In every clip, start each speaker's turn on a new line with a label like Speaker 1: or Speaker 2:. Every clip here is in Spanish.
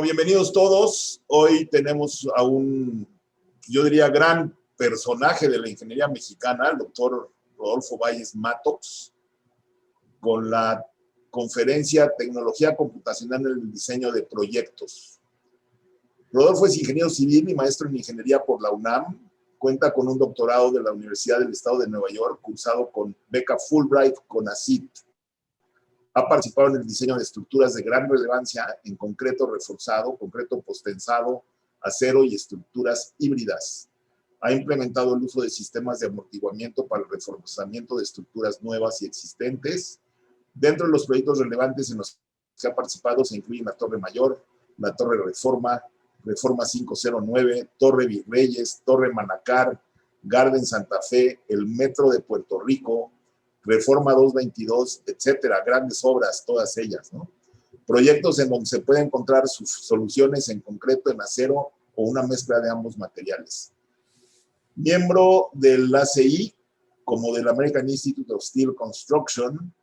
Speaker 1: Bienvenidos todos. Hoy tenemos a un, yo diría, gran personaje de la ingeniería mexicana, el doctor Rodolfo Valles Mattox, con la conferencia Tecnología Computacional en el Diseño de Proyectos. Rodolfo es ingeniero civil y maestro en ingeniería por la UNAM. Cuenta con un doctorado de la Universidad del Estado de Nueva York, cursado con beca Fulbright con ACIT. Ha participado en el diseño de estructuras de gran relevancia, en concreto reforzado, concreto postensado, acero y estructuras híbridas. Ha implementado el uso de sistemas de amortiguamiento para el reforzamiento de estructuras nuevas y existentes. Dentro de los proyectos relevantes en los que ha participado se incluyen la Torre Mayor, la Torre Reforma, Reforma 509, Torre Virreyes, Torre Manacar, Garden Santa Fe, el Metro de Puerto Rico, Reforma 222, etcétera, grandes obras, todas ellas, ¿no? Proyectos en donde se pueden encontrar sus soluciones en concreto en acero o una mezcla de ambos materiales. Miembro del ACI, como del American Institute of Steel Construction,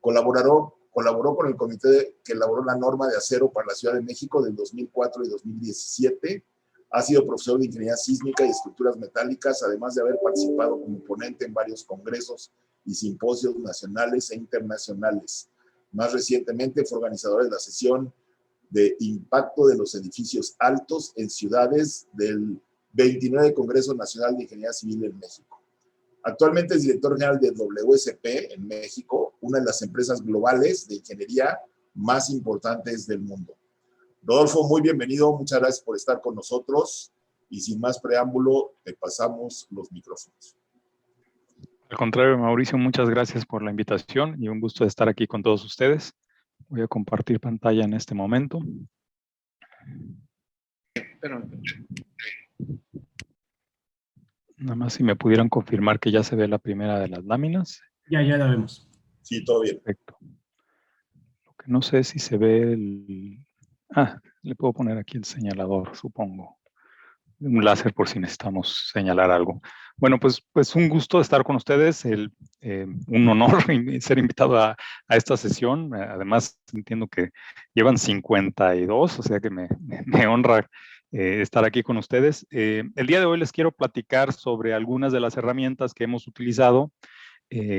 Speaker 1: colaboró con el comité que elaboró la norma de acero para la Ciudad de México del 2004 y 2017. Ha sido profesor de Ingeniería Sísmica y Estructuras Metálicas, además de haber participado como ponente en varios congresos y simposios nacionales e internacionales. Más recientemente fue organizador de la sesión de impacto de los edificios altos en ciudades del 29 Congreso Nacional de Ingeniería Civil en México. Actualmente es director general de WSP en México, una de las empresas globales de ingeniería más importantes del mundo. Rodolfo, muy bienvenido, muchas gracias por estar con nosotros y sin más preámbulo, te pasamos los micrófonos.
Speaker 2: Al contrario, Mauricio, muchas gracias por la invitación y un gusto de estar aquí con todos ustedes. Voy a compartir pantalla en este momento. Nada más si me pudieran confirmar que ya se ve la primera de las láminas.
Speaker 3: Ya la vemos.
Speaker 1: Sí, todo bien.
Speaker 2: Perfecto. Lo que no sé si se ve el... le puedo poner aquí el señalador, supongo. Un láser por si necesitamos señalar algo. Bueno, pues un gusto estar con ustedes, un honor ser invitado a esta sesión. Además, entiendo que llevan 52, o sea que me honra estar aquí con ustedes. El día de hoy les quiero platicar sobre algunas de las herramientas que hemos utilizado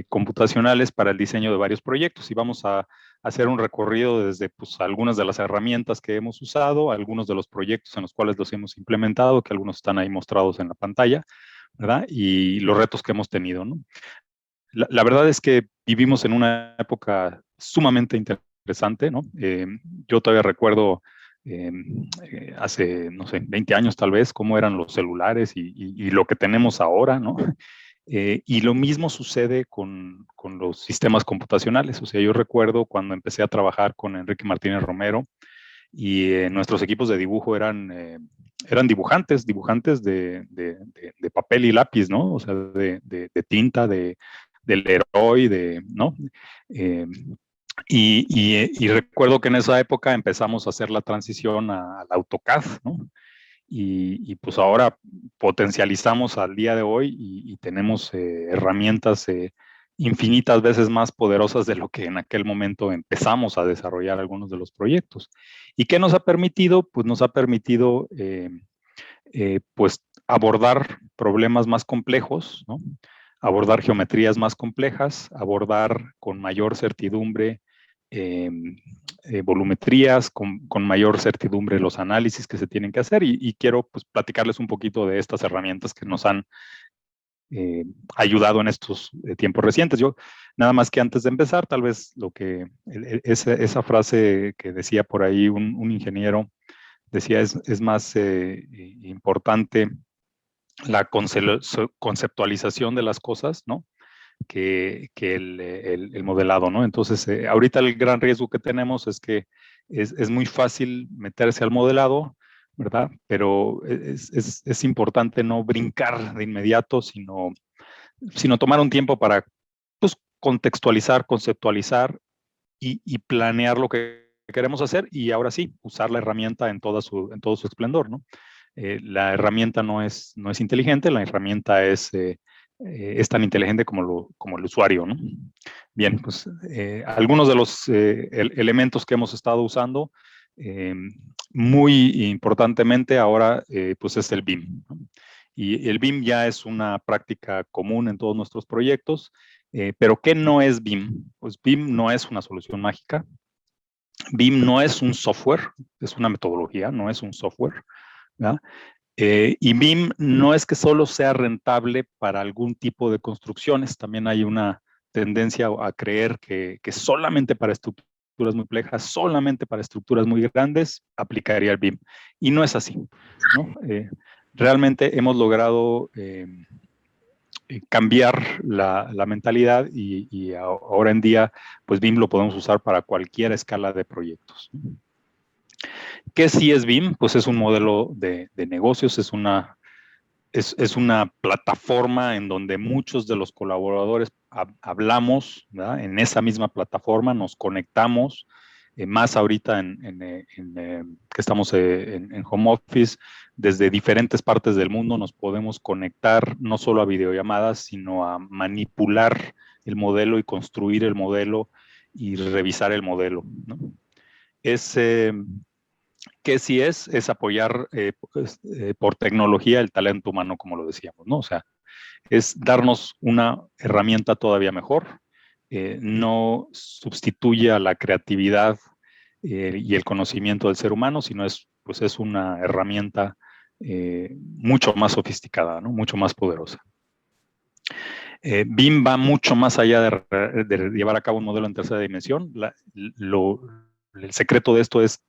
Speaker 2: computacionales para el diseño de varios proyectos y vamos a hacer un recorrido desde algunas de las herramientas que hemos usado, algunos de los proyectos en los cuales los hemos implementado, que algunos están ahí mostrados en la pantalla, ¿verdad? Y los retos que hemos tenido, ¿no? La verdad es que vivimos en una época sumamente interesante, ¿no? Yo todavía recuerdo hace, no sé, 20 años tal vez, cómo eran los celulares y lo que tenemos ahora, ¿no? Y lo mismo sucede con los sistemas computacionales. O sea, yo recuerdo cuando empecé a trabajar con Enrique Martínez Romero y nuestros equipos de dibujo eran dibujantes de papel y lápiz, ¿no? O sea, de tinta, del Leroy, ¿no? Y recuerdo que en esa época empezamos a hacer la transición al AutoCAD, ¿no? Y pues ahora potencializamos al día de hoy y tenemos herramientas infinitas veces más poderosas de lo que en aquel momento empezamos a desarrollar algunos de los proyectos. ¿Y qué nos ha permitido? Pues nos ha permitido pues abordar problemas más complejos, ¿no? Abordar geometrías más complejas, abordar con mayor certidumbre volumetrías, con mayor certidumbre los análisis que se tienen que hacer y quiero pues platicarles un poquito de estas herramientas que nos han ayudado en estos tiempos recientes. Yo, nada más que antes de empezar, tal vez esa frase que decía por ahí un ingeniero, decía es más importante la conceptualización de las cosas, ¿no? que el modelado, ¿no? Entonces, ahorita el gran riesgo que tenemos es que es muy fácil meterse al modelado, ¿verdad? Pero es importante no brincar de inmediato, sino tomar un tiempo para, pues, contextualizar, conceptualizar y planear lo que queremos hacer y ahora sí, usar la herramienta en todo su esplendor, ¿no? La herramienta no es inteligente, la herramienta es tan inteligente como el usuario, ¿no? Bien, pues algunos de los elementos que hemos estado usando Muy importantemente ahora, pues es el BIM, ¿no? Y el BIM ya es una práctica común en todos nuestros proyectos, pero ¿qué no es BIM? Pues BIM no es una solución mágica. BIM no es un software, es una metodología, no es un software, ¿verdad? Y BIM no es que solo sea rentable para algún tipo de construcciones, también hay una tendencia a creer que solamente para estructuras muy complejas, solamente para estructuras muy grandes, aplicaría el BIM. Y no es así, ¿no? Realmente hemos logrado cambiar la mentalidad y ahora en día, pues BIM lo podemos usar para cualquier escala de proyectos. ¿Qué sí es BIM? Pues es un modelo de negocios, es una plataforma en donde muchos de los colaboradores hablamos, ¿verdad? En esa misma plataforma, nos conectamos, más ahorita que estamos en home office, desde diferentes partes del mundo nos podemos conectar no solo a videollamadas, sino a manipular el modelo y construir el modelo y revisar el modelo, ¿no? Que sí es apoyar por tecnología el talento humano, como lo decíamos, ¿no? O sea, es darnos una herramienta todavía mejor, no sustituye a la creatividad y el conocimiento del ser humano, sino pues es una herramienta mucho más sofisticada, ¿no? Mucho más poderosa. BIM va mucho más allá de llevar a cabo un modelo en tercera dimensión. El secreto de esto es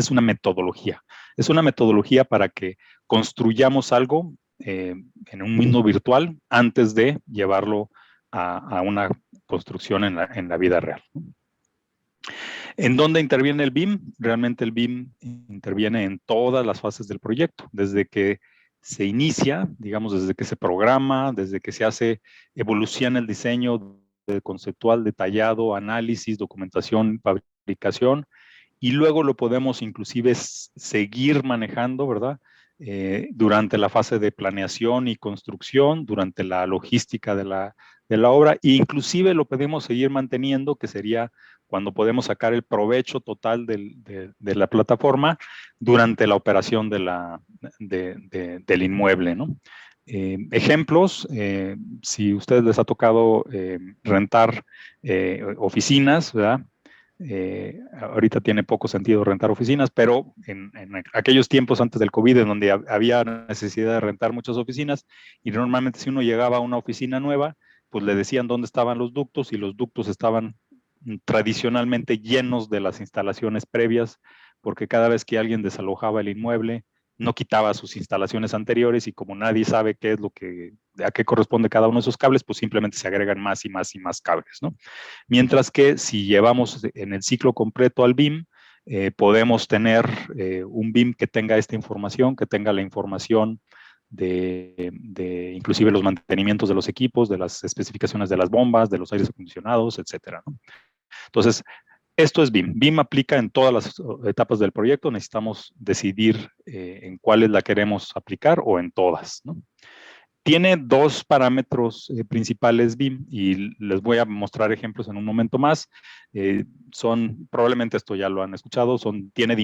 Speaker 2: una metodología. Es una metodología para que construyamos algo en un mundo virtual antes de llevarlo a una construcción en la vida real. ¿En dónde interviene el BIM? Realmente el BIM interviene en todas las fases del proyecto, desde que se inicia, digamos, desde que se programa, desde que se hace, evoluciona el diseño conceptual, detallado, análisis, documentación, fabricación, y luego lo podemos inclusive seguir manejando, ¿verdad? Durante la fase de planeación y construcción, durante la logística de la obra, e inclusive lo podemos seguir manteniendo, que sería cuando podemos sacar el provecho total de la plataforma durante la operación del inmueble, ¿no? Ejemplos, si a ustedes les ha tocado rentar oficinas, ¿verdad? Ahorita tiene poco sentido rentar oficinas, pero en aquellos tiempos antes del COVID, en donde había necesidad de rentar muchas oficinas, y normalmente si uno llegaba a una oficina nueva, pues le decían dónde estaban los ductos, y los ductos estaban tradicionalmente llenos de las instalaciones previas, porque cada vez que alguien desalojaba el inmueble, no quitaba sus instalaciones anteriores, y como nadie sabe qué es a qué corresponde cada uno de esos cables, pues simplemente se agregan más y más y más cables, ¿no? Mientras que si llevamos en el ciclo completo al BIM, podemos tener un BIM que tenga esta información, que tenga la información de inclusive los mantenimientos de los equipos, de las especificaciones de las bombas, de los aires acondicionados, etcétera, ¿no? Entonces, esto es BIM. BIM aplica en todas las etapas del proyecto. Necesitamos decidir en cuáles la queremos aplicar o en todas, ¿no? Tiene dos parámetros principales BIM, y les voy a mostrar ejemplos en un momento más. Probablemente esto ya lo han escuchado, tiene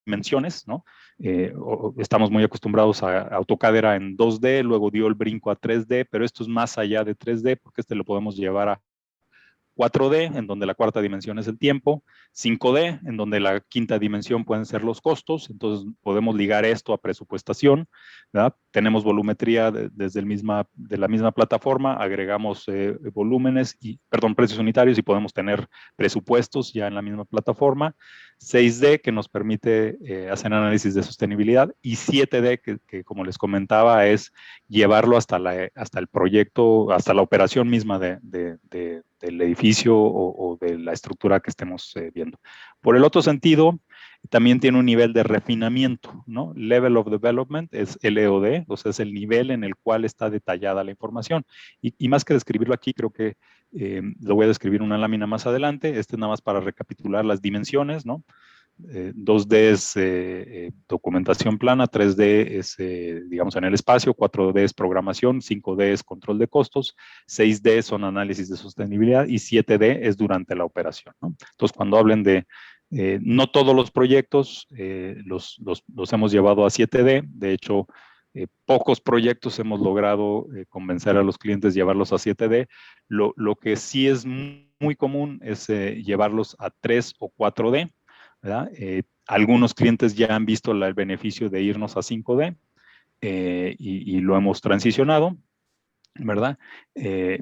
Speaker 2: dimensiones, ¿no? Estamos muy acostumbrados a AutoCAD era en 2D, luego dio el brinco a 3D, pero esto es más allá de 3D, porque lo podemos llevar a 4D, en donde la cuarta dimensión es el tiempo, 5D, en donde la quinta dimensión pueden ser los costos. Entonces podemos ligar esto a presupuestación, ¿verdad? Tenemos volumetría de la misma plataforma, agregamos precios unitarios, y podemos tener presupuestos ya en la misma plataforma. 6D, que nos permite hacer análisis de sostenibilidad, y 7D, que como les comentaba, es llevarlo hasta el proyecto, hasta la operación misma del edificio o de la estructura que estemos viendo. Por el otro sentido, también tiene un nivel de refinamiento, ¿no? Level of Development es LOD, o sea, es el nivel en el cual está detallada la información. Y más que describirlo aquí, creo que lo voy a describir en una lámina más adelante. Este es nada más para recapitular las dimensiones, ¿no? 2D es documentación plana, 3D es, digamos, en el espacio, 4D es programación, 5D es control de costos, 6D son análisis de sostenibilidad, y 7D es durante la operación, ¿no? Entonces, cuando hablen de No todos los proyectos los hemos llevado a 7D. De hecho, pocos proyectos hemos logrado convencer a los clientes llevarlos a 7D. Lo que sí es muy común es llevarlos a 3 o 4D, ¿verdad? Algunos clientes ya han visto el beneficio de irnos a 5D y lo hemos transicionado, ¿verdad?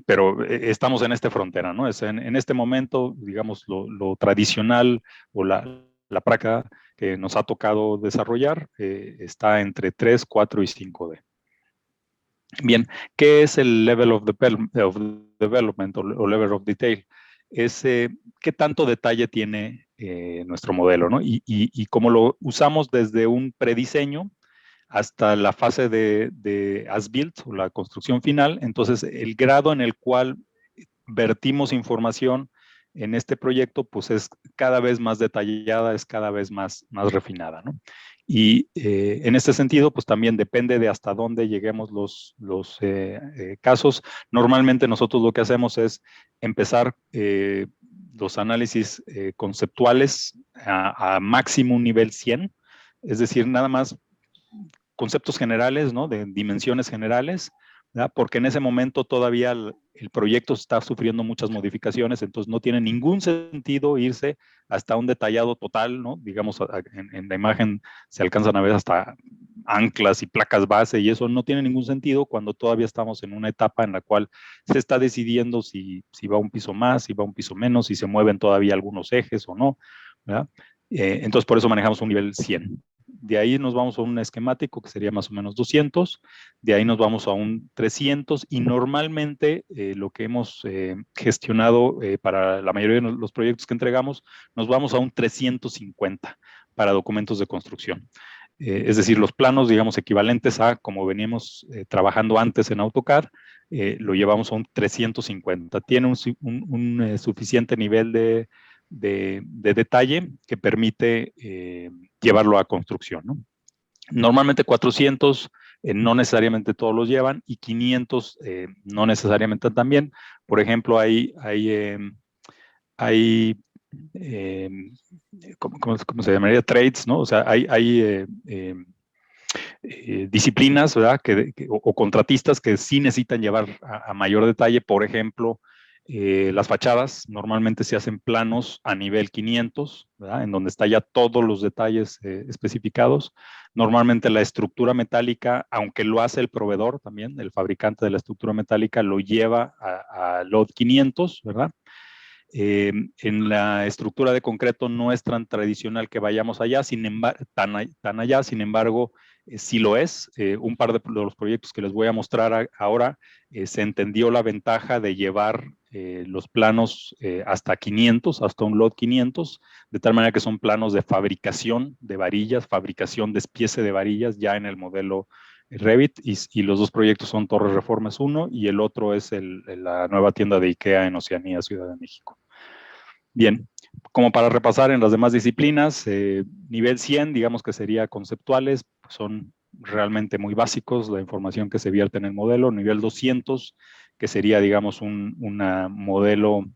Speaker 2: Pero estamos en esta frontera, ¿no? En este momento, digamos, lo tradicional o la práctica que nos ha tocado desarrollar está entre 3, 4 y 5D. Bien, ¿qué es el level of development o level of detail? Es qué tanto detalle tiene nuestro modelo, ¿no? Y como lo usamos desde un prediseño hasta la fase de as-built o la construcción final, entonces el grado en el cual vertimos información en este proyecto, pues es cada vez más detallada, es cada vez más refinada, ¿no? Y en este sentido, pues también depende de hasta dónde lleguemos los casos. Normalmente nosotros lo que hacemos es empezar los análisis conceptuales a máximo nivel 100, es decir, nada más conceptos generales, ¿no? De dimensiones generales, ¿verdad? Porque en ese momento todavía el proyecto está sufriendo muchas modificaciones, entonces no tiene ningún sentido irse hasta un detallado total, ¿no? Digamos, en la imagen se alcanzan a ver hasta anclas y placas base y eso no tiene ningún sentido cuando todavía estamos en una etapa en la cual se está decidiendo si va un piso más, si va un piso menos, si se mueven todavía algunos ejes o no, ¿verdad? Entonces por eso manejamos un nivel 100. De ahí nos vamos a un esquemático que sería más o menos 200, de ahí nos vamos a un 300 y normalmente lo que hemos gestionado para la mayoría de los proyectos que entregamos, nos vamos a un 350 para documentos de construcción. Es decir, los planos, digamos, equivalentes a como veníamos trabajando antes en AutoCAD, lo llevamos a un 350. Tiene un suficiente nivel de detalle que permite llevarlo a construcción, ¿no? Normalmente 400 no necesariamente todos los llevan y 500 no necesariamente también. Por ejemplo, hay ¿cómo se llamaría? Trades, ¿no? O sea, hay disciplinas, ¿verdad? O contratistas que sí necesitan llevar a mayor detalle. Por ejemplo, las fachadas normalmente se hacen planos a nivel 500, ¿verdad? En donde está ya todos los detalles especificados. Normalmente la estructura metálica, aunque lo hace el proveedor también, el fabricante de la estructura metálica, lo lleva a LOD 500, ¿verdad? En la estructura de concreto no es tan tradicional que vayamos allá, tan allá, sin embargo, sí lo es. Un par de los proyectos que les voy a mostrar ahora, se entendió la ventaja de llevar los planos hasta 500, hasta un LOD 500, de tal manera que son planos de fabricación de varillas, fabricación despiece de varillas ya en el modelo Revit, y los dos proyectos son Torres Reformas 1 y el otro es la nueva tienda de IKEA en Oceanía, Ciudad de México. Bien, como para repasar en las demás disciplinas, nivel 100, digamos que sería conceptuales, son realmente muy básicos la información que se vierte en el modelo. Nivel 200, que sería, digamos, un modelo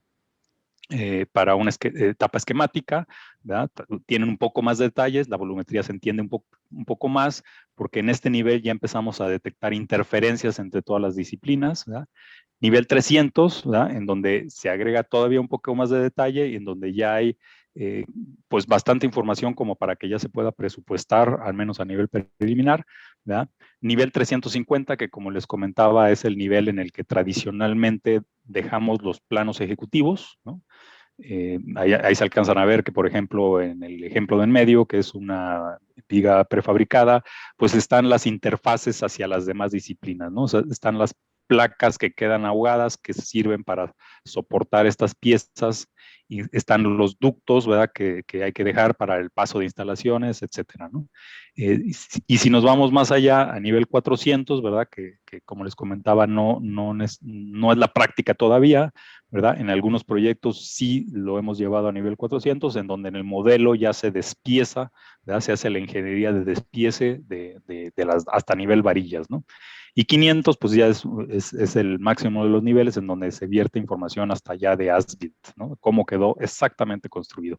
Speaker 2: para una etapa esquemática, ¿verdad? Tienen un poco más de detalles, la volumetría se entiende un poco más, porque en este nivel ya empezamos a detectar interferencias entre todas las disciplinas, ¿verdad? Nivel 300, ¿verdad? En donde se agrega todavía un poco más de detalle y en donde ya hay pues bastante información como para que ya se pueda presupuestar, al menos a nivel preliminar, ¿verdad? Nivel 350, que como les comentaba, es el nivel en el que tradicionalmente dejamos los planos ejecutivos, ¿no? Ahí se alcanzan a ver que, por ejemplo, en el ejemplo de en medio, que es una viga prefabricada, pues están las interfaces hacia las demás disciplinas, ¿no? O sea, están las placas que quedan ahogadas, que sirven para soportar estas piezas, y están los ductos, ¿verdad? Que hay que dejar para el paso de instalaciones, etcétera, ¿no? Y si nos vamos más allá, a nivel 400, ¿verdad? Que como les comentaba, no es la práctica todavía, ¿verdad? En algunos proyectos sí lo hemos llevado a nivel 400, en donde en el modelo ya se despieza, ¿verdad? Se hace la ingeniería de despiece de las, hasta nivel varillas, ¿no? Y 500, pues ya es el máximo de los niveles en donde se vierte información hasta allá de as-built, ¿no? Cómo quedó exactamente construido.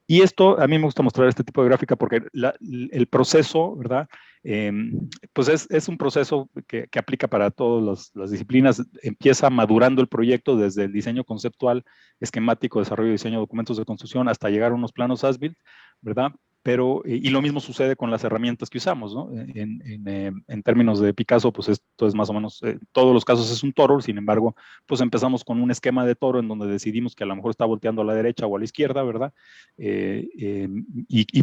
Speaker 2: Y esto, a mí me gusta mostrar este tipo de gráfica porque el proceso, ¿verdad? Pues es un proceso que aplica para todas las disciplinas. Empieza madurando el proyecto desde el diseño conceptual, esquemático, desarrollo, diseño, documentos de construcción, hasta llegar a unos planos as-built, ¿verdad? Pero, y lo mismo sucede con las herramientas que usamos, ¿no? En términos de Picasso, pues esto es más o menos, todos los casos es un toro, sin embargo, pues empezamos con un esquema de toro en donde decidimos que a lo mejor está volteando a la derecha o a la izquierda, ¿verdad? Y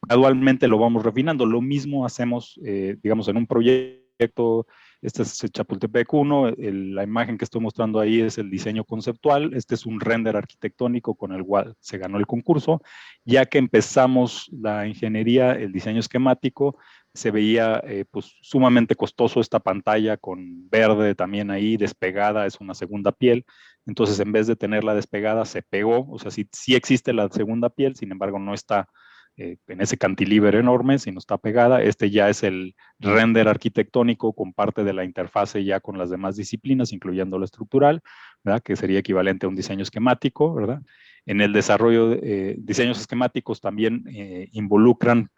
Speaker 2: gradualmente lo vamos refinando. Lo mismo hacemos, digamos, en un proyecto. Este es Chapultepec 1, la imagen que estoy mostrando ahí es el diseño conceptual, este es un render arquitectónico con el cual se ganó el concurso. Ya que empezamos la ingeniería, el diseño esquemático, se veía pues sumamente costoso esta pantalla con verde también ahí, despegada, es una segunda piel. Entonces, en vez de tenerla despegada, se pegó, o sea, sí existe la segunda piel, sin embargo, no está en ese cantilever enorme, sino está pegada. Este ya es el render arquitectónico con parte de la interfase ya con las demás disciplinas, incluyendo la estructural, ¿verdad? Que sería equivalente a un diseño esquemático, ¿verdad? En el desarrollo de diseños esquemáticos también involucran,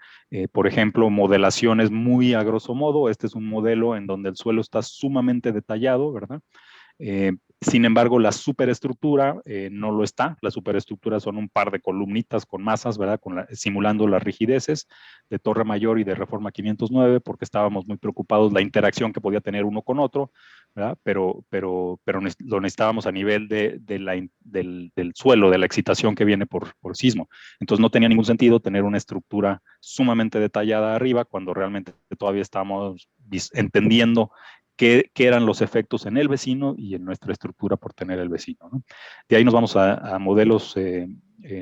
Speaker 2: por ejemplo, modelaciones muy a grosso modo. Este es un modelo en donde el suelo está sumamente detallado, ¿verdad? Sin embargo, la superestructura no lo está. La superestructura son un par de columnitas con masas, ¿verdad? Simulando las rigideces de Torre Mayor y de Reforma 509, porque estábamos muy preocupados la interacción que podía tener uno con otro, ¿verdad? Pero lo necesitábamos a nivel del suelo, de la excitación que viene por sismo. Entonces no tenía ningún sentido tener una estructura sumamente detallada arriba cuando realmente todavía estábamos entendiendo qué eran los efectos en el vecino y en nuestra estructura por tener el vecino, ¿no? De ahí nos vamos a modelos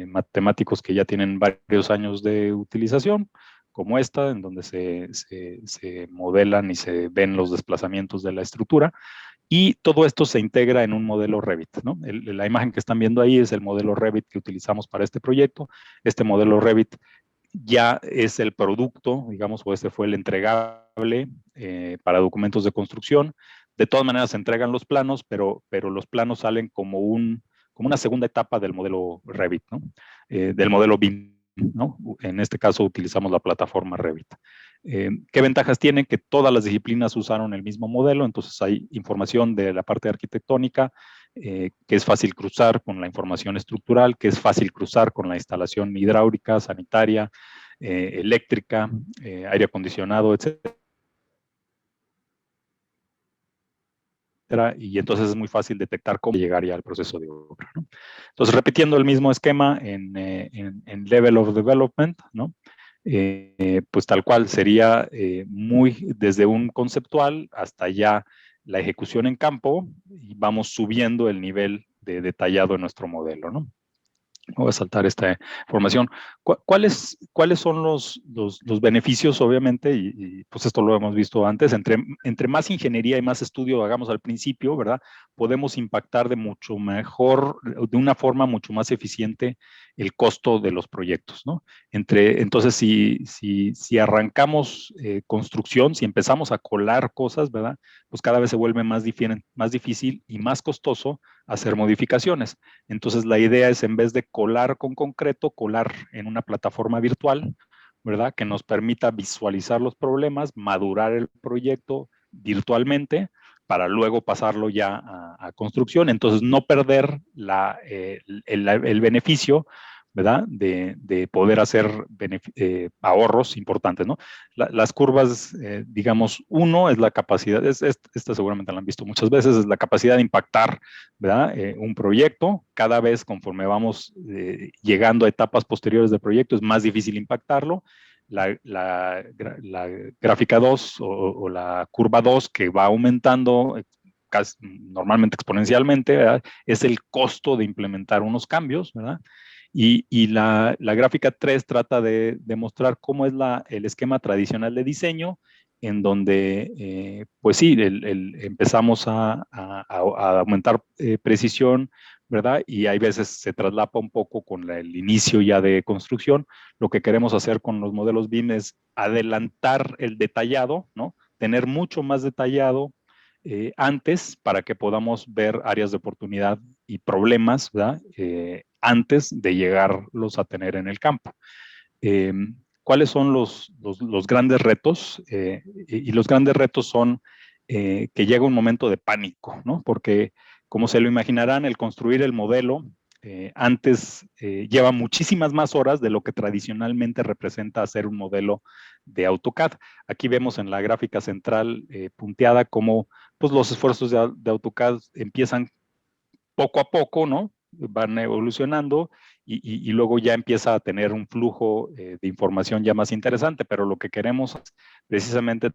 Speaker 2: matemáticos que ya tienen varios años de utilización, como esta, en donde se modelan y se ven los desplazamientos de la estructura. Y todo esto se integra en un modelo Revit, ¿no? La imagen que están viendo ahí es el modelo Revit que utilizamos para este proyecto. Este modelo Revit ya es el producto, digamos, o este fue el entregable para documentos de construcción. De todas maneras se entregan los planos, pero los planos salen como una segunda etapa del modelo Revit, ¿no? Del modelo BIM, ¿no? En este caso utilizamos la plataforma Revit. ¿Qué ventajas tiene? Que todas las disciplinas usaron el mismo modelo, entonces hay información de la parte arquitectónica, que es fácil cruzar con la información estructural, que es fácil cruzar con la instalación hidráulica, sanitaria, eléctrica, aire acondicionado, etcétera. Y entonces es muy fácil detectar cómo llegaría al proceso de obra, ¿no? Entonces, repitiendo el mismo esquema en Level of Development, ¿no? Pues tal cual sería desde un conceptual hasta ya la ejecución en campo y vamos subiendo el nivel de detallado en nuestro modelo, ¿no? Voy a saltar esta información. ¿Cuáles son los beneficios, obviamente? Pues esto lo hemos visto antes. Entre más ingeniería y más estudio hagamos al principio, ¿verdad? Podemos impactar de mucho mejor, de una forma mucho más eficiente el costo de los proyectos, ¿no? Entonces, si arrancamos construcción, si empezamos a colar cosas, ¿verdad? Pues cada vez se vuelve más difícil y más costoso hacer modificaciones. Entonces, la idea es, en vez de colar con concreto, colar en una plataforma virtual, ¿verdad? Que nos permita visualizar los problemas, madurar el proyecto virtualmente para luego pasarlo ya a construcción. Entonces, no perder el beneficio, ¿verdad? De poder hacer ahorros importantes, ¿no? Las curvas, digamos, uno es la capacidad, esta seguramente la han visto muchas veces, es la capacidad de impactar, ¿verdad? Un proyecto. Cada vez conforme vamos llegando a etapas posteriores del proyecto es más difícil impactarlo. La gráfica 2 o la curva 2 que va aumentando normalmente exponencialmente, ¿verdad? Es el costo de implementar unos cambios, ¿verdad? Y la gráfica 3 trata de demostrar cómo es el esquema tradicional de diseño, en donde, pues sí, empezamos a aumentar precisión, ¿verdad? Y hay veces se traslapa un poco con el inicio ya de construcción. Lo que queremos hacer con los modelos BIM es adelantar el detallado, ¿no? tener mucho más detallado antes para que podamos ver áreas de oportunidad y problemas, ¿verdad? Antes de llegarlos a tener en el campo. ¿Cuáles son los grandes retos? Y los grandes retos son que llega un momento de pánico, ¿no? Porque, como se lo imaginarán, el construir el modelo antes lleva muchísimas más horas de lo que tradicionalmente representa hacer un modelo de AutoCAD. Aquí vemos en la gráfica central punteada cómo pues, los esfuerzos de AutoCAD empiezan poco a poco, ¿no? Van evolucionando y luego ya empieza a tener un flujo de información ya más interesante, pero lo que queremos es precisamente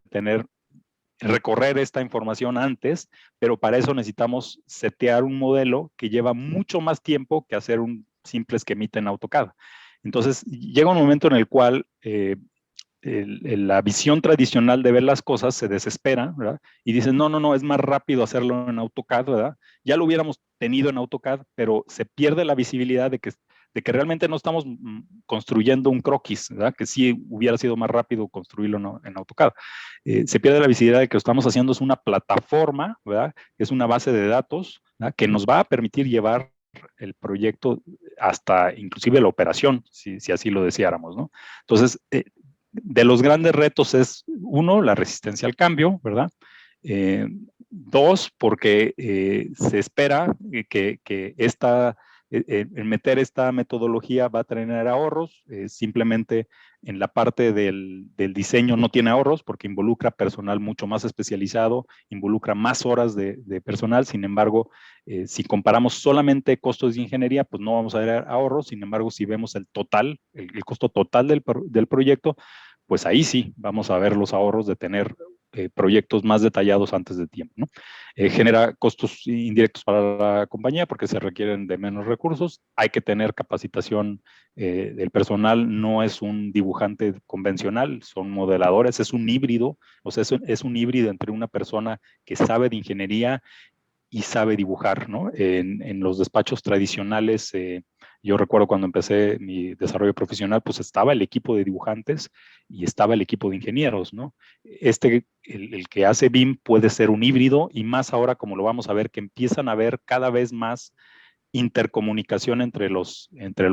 Speaker 2: recorrer esta información antes, pero para eso necesitamos setear un modelo que lleva mucho más tiempo que hacer un simple esquemita en AutoCAD. Entonces, llega un momento en el cual la visión tradicional de ver las cosas se desespera, ¿verdad? Y dicen, no, no, no, es más rápido hacerlo en AutoCAD, ¿verdad? Ya lo hubiéramos tenido en AutoCAD, pero se pierde la visibilidad de que realmente no estamos construyendo un croquis, ¿verdad? Que sí hubiera sido más rápido construirlo en AutoCAD. Se pierde la visibilidad de que lo que estamos haciendo es una plataforma, ¿verdad? Que es una base de datos, ¿verdad? Que nos va a permitir llevar el proyecto hasta inclusive la operación, si así lo deseáramos, ¿no? Entonces, de los grandes retos es, uno, la resistencia al cambio, ¿verdad? Dos, porque se espera que meter esta metodología va a tener ahorros, simplemente en la parte del diseño no tiene ahorros porque involucra personal mucho más especializado, involucra más horas de personal, sin embargo, si comparamos solamente costos de ingeniería, pues no vamos a ver ahorros, sin embargo, si vemos el total, el costo total del proyecto, pues ahí sí vamos a ver los ahorros de tener proyectos más detallados antes de tiempo, ¿no? Genera costos indirectos para la compañía porque se requieren de menos recursos. Hay que tener capacitación del personal, no es un dibujante convencional, son modeladores, es un híbrido, o sea, es un híbrido entre una persona que sabe de ingeniería y sabe dibujar, ¿no? En los despachos tradicionales, yo recuerdo cuando empecé mi desarrollo profesional, pues estaba el equipo de dibujantes y estaba el equipo de ingenieros, ¿no? El que hace BIM puede ser un híbrido y más ahora, como lo vamos a ver, que empiezan a haber cada vez más intercomunicación entre los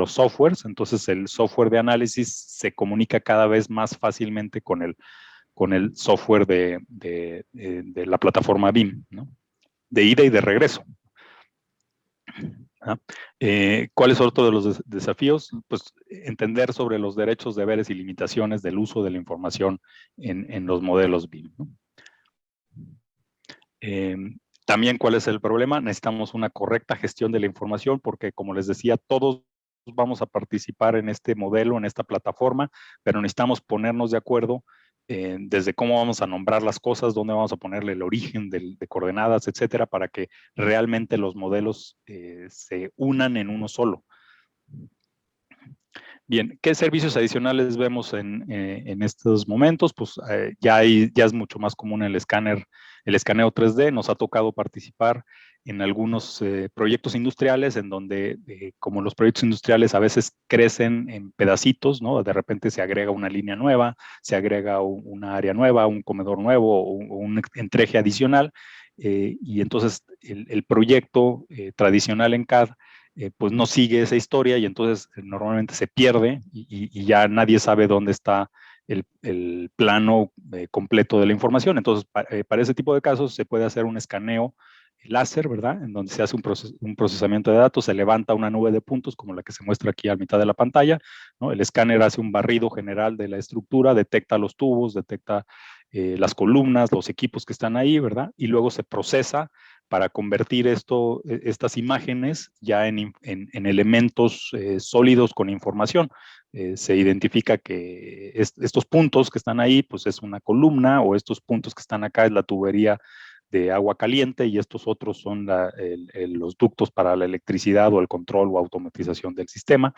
Speaker 2: softwares, entonces el software de análisis se comunica cada vez más fácilmente con el software de la plataforma BIM, ¿no? De ida y de regreso. ¿Cuál es otro de los desafíos? Pues entender sobre los derechos, deberes y limitaciones del uso de la información en los modelos BIM, ¿no? También, ¿cuál es el problema? Necesitamos una correcta gestión de la información porque, como les decía, todos vamos a participar en este modelo, en esta plataforma, pero necesitamos ponernos de acuerdo desde cómo vamos a nombrar las cosas, dónde vamos a ponerle el origen de coordenadas, etcétera, para que realmente los modelos se unan en uno solo. Bien, ¿qué servicios adicionales vemos en estos momentos? Pues ya es mucho más común el escaneo 3D. Nos ha tocado participar en algunos proyectos industriales en donde, como los proyectos industriales a veces crecen en pedacitos, ¿no? De repente se agrega una línea nueva, se agrega una área nueva, un comedor nuevo o un entreje adicional. Y entonces el proyecto tradicional en CAD pues no sigue esa historia y entonces normalmente se pierde y ya nadie sabe dónde está el plano completo de la información. Entonces, para ese tipo de casos se puede hacer un escaneo láser, ¿verdad? En donde se hace un procesamiento de datos, se levanta una nube de puntos como la que se muestra aquí a mitad de la pantalla, ¿no? El escáner hace un barrido general de la estructura, detecta los tubos, detecta las columnas, los equipos que están ahí, ¿verdad? Y luego se procesa para convertir estas imágenes ya en elementos sólidos con información. Se identifica que estos puntos que están ahí, pues es una columna, o estos puntos que están acá es la tubería de agua caliente y estos otros son los ductos para la electricidad o el control o automatización del sistema.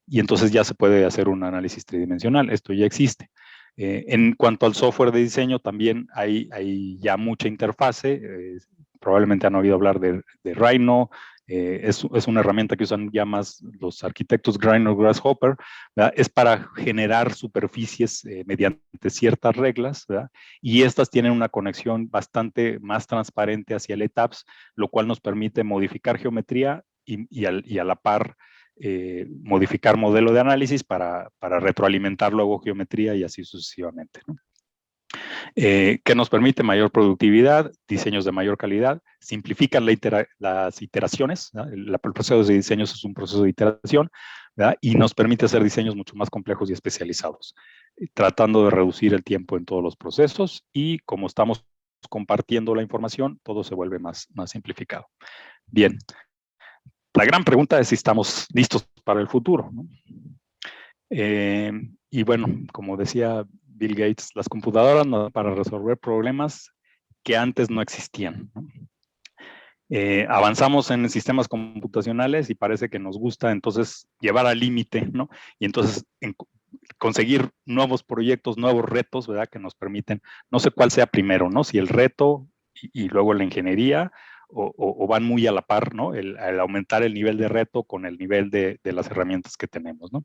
Speaker 2: Y entonces ya se puede hacer un análisis tridimensional. Esto ya existe. En cuanto al software de diseño, también hay ya mucha interfase. Probablemente han oído hablar de Rhino, Es una herramienta que usan ya más los arquitectos Greiner Grasshopper, ¿verdad? Es para generar superficies mediante ciertas reglas, ¿verdad? Y estas tienen una conexión bastante más transparente hacia el ETABS, lo cual nos permite modificar geometría y a la par modificar modelo de análisis para retroalimentar luego geometría y así sucesivamente, ¿no? Que nos permite mayor productividad, diseños de mayor calidad, simplifican las iteraciones, ¿no? El proceso de diseños es un proceso de iteración, ¿verdad? Y nos permite hacer diseños mucho más complejos y especializados, tratando de reducir el tiempo en todos los procesos y como estamos compartiendo la información, todo se vuelve más simplificado. Bien, la gran pregunta es si estamos listos para el futuro, ¿no? Y bueno, como decía Bill Gates, las computadoras no para resolver problemas que antes no existían, ¿no? Avanzamos en sistemas computacionales y parece que nos gusta entonces llevar al límite, ¿no? Y entonces conseguir nuevos proyectos, nuevos retos, ¿verdad? Que nos permiten, no sé cuál sea primero, ¿no? Si el reto y luego la ingeniería o van muy a la par, ¿no? El aumentar el nivel de reto con el nivel de las herramientas que tenemos, ¿no?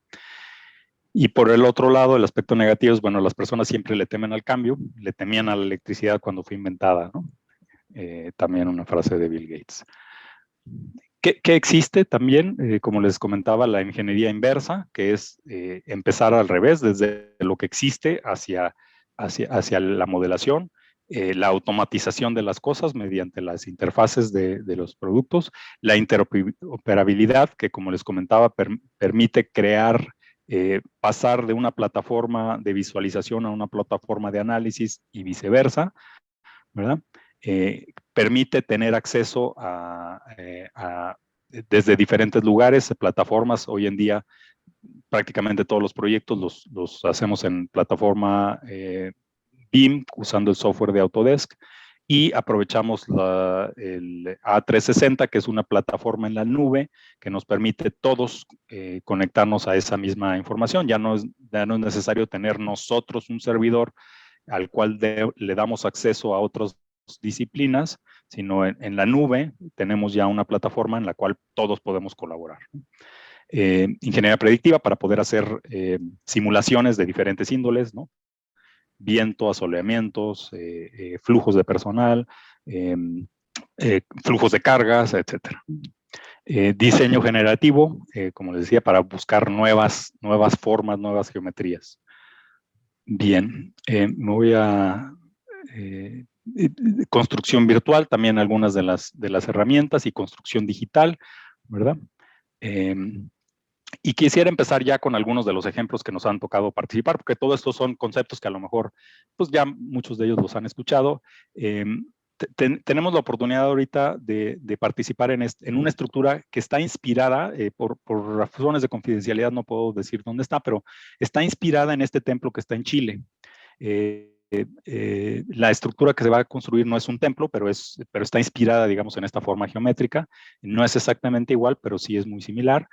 Speaker 2: Y por el otro lado, el aspecto negativo es, bueno, las personas siempre le temen al cambio, le temían a la electricidad cuando fue inventada, ¿no? También una frase de Bill Gates. ¿Qué existe también? Como les comentaba, la ingeniería inversa, que es empezar al revés, desde lo que existe hacia la modelación, la automatización de las cosas mediante las interfaces de los productos, la interoperabilidad, que como les comentaba, permite crear, pasar de una plataforma de visualización a una plataforma de análisis y viceversa, ¿verdad? Permite tener acceso desde diferentes lugares, plataformas. Hoy en día prácticamente todos los proyectos los hacemos en plataforma BIM usando el software de Autodesk y aprovechamos el A360, que es una plataforma en la nube que nos permite todos conectarnos a esa misma información. Ya no es necesario tener nosotros un servidor al cual le damos acceso a otras disciplinas, sino en la nube tenemos ya una plataforma en la cual todos podemos colaborar. Ingeniería predictiva para poder hacer simulaciones de diferentes índoles, ¿no? Viento, asoleamientos, flujos de personal, flujos de cargas, etc. Diseño generativo, como les decía, para buscar nuevas formas, nuevas geometrías. Bien, me voy a construcción virtual, también algunas de las herramientas y construcción digital, ¿verdad? Y quisiera empezar ya con algunos de los ejemplos que nos han tocado participar, porque todo esto son conceptos que a lo mejor, pues ya muchos de ellos los han escuchado. Tenemos la oportunidad ahorita de participar en una estructura que está inspirada, por razones de confidencialidad no puedo decir dónde está, pero está inspirada en este templo que está en Chile. La estructura que se va a construir no es un templo, pero está inspirada, digamos, en esta forma geométrica. No es exactamente igual, pero sí es muy similar.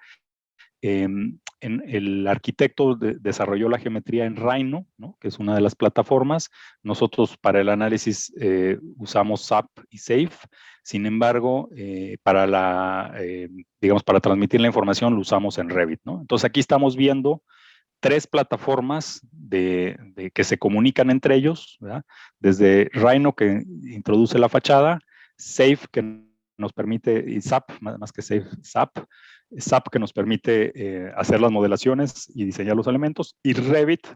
Speaker 2: El arquitecto desarrolló la geometría en Rhino, ¿no? Que es una de las plataformas. Nosotros para el análisis usamos SAP y SAFE. Sin embargo, digamos, para transmitir la información lo usamos en Revit, ¿no? Entonces aquí estamos viendo tres plataformas que se comunican entre ellos, ¿verdad? Desde Rhino, que introduce la fachada, SAFE, que nos permite, y SAP, más que SAFE, SAP que nos permite hacer las modelaciones y diseñar los elementos, y Revit,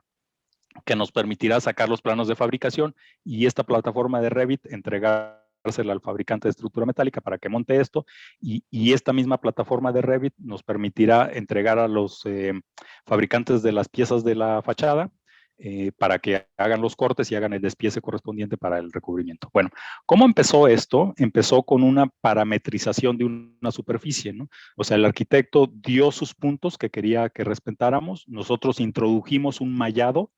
Speaker 2: que nos permitirá sacar los planos de fabricación, y esta plataforma de Revit entregársela al fabricante de estructura metálica para que monte esto, y esta misma plataforma de Revit nos permitirá entregar a los fabricantes de las piezas de la fachada para que hagan los cortes y hagan el despiece correspondiente para el recubrimiento. Bueno, ¿cómo empezó esto? Empezó con una parametrización de una superficie, ¿no? O sea, el arquitecto dio sus puntos que quería que respetáramos, nosotros introdujimos un mallado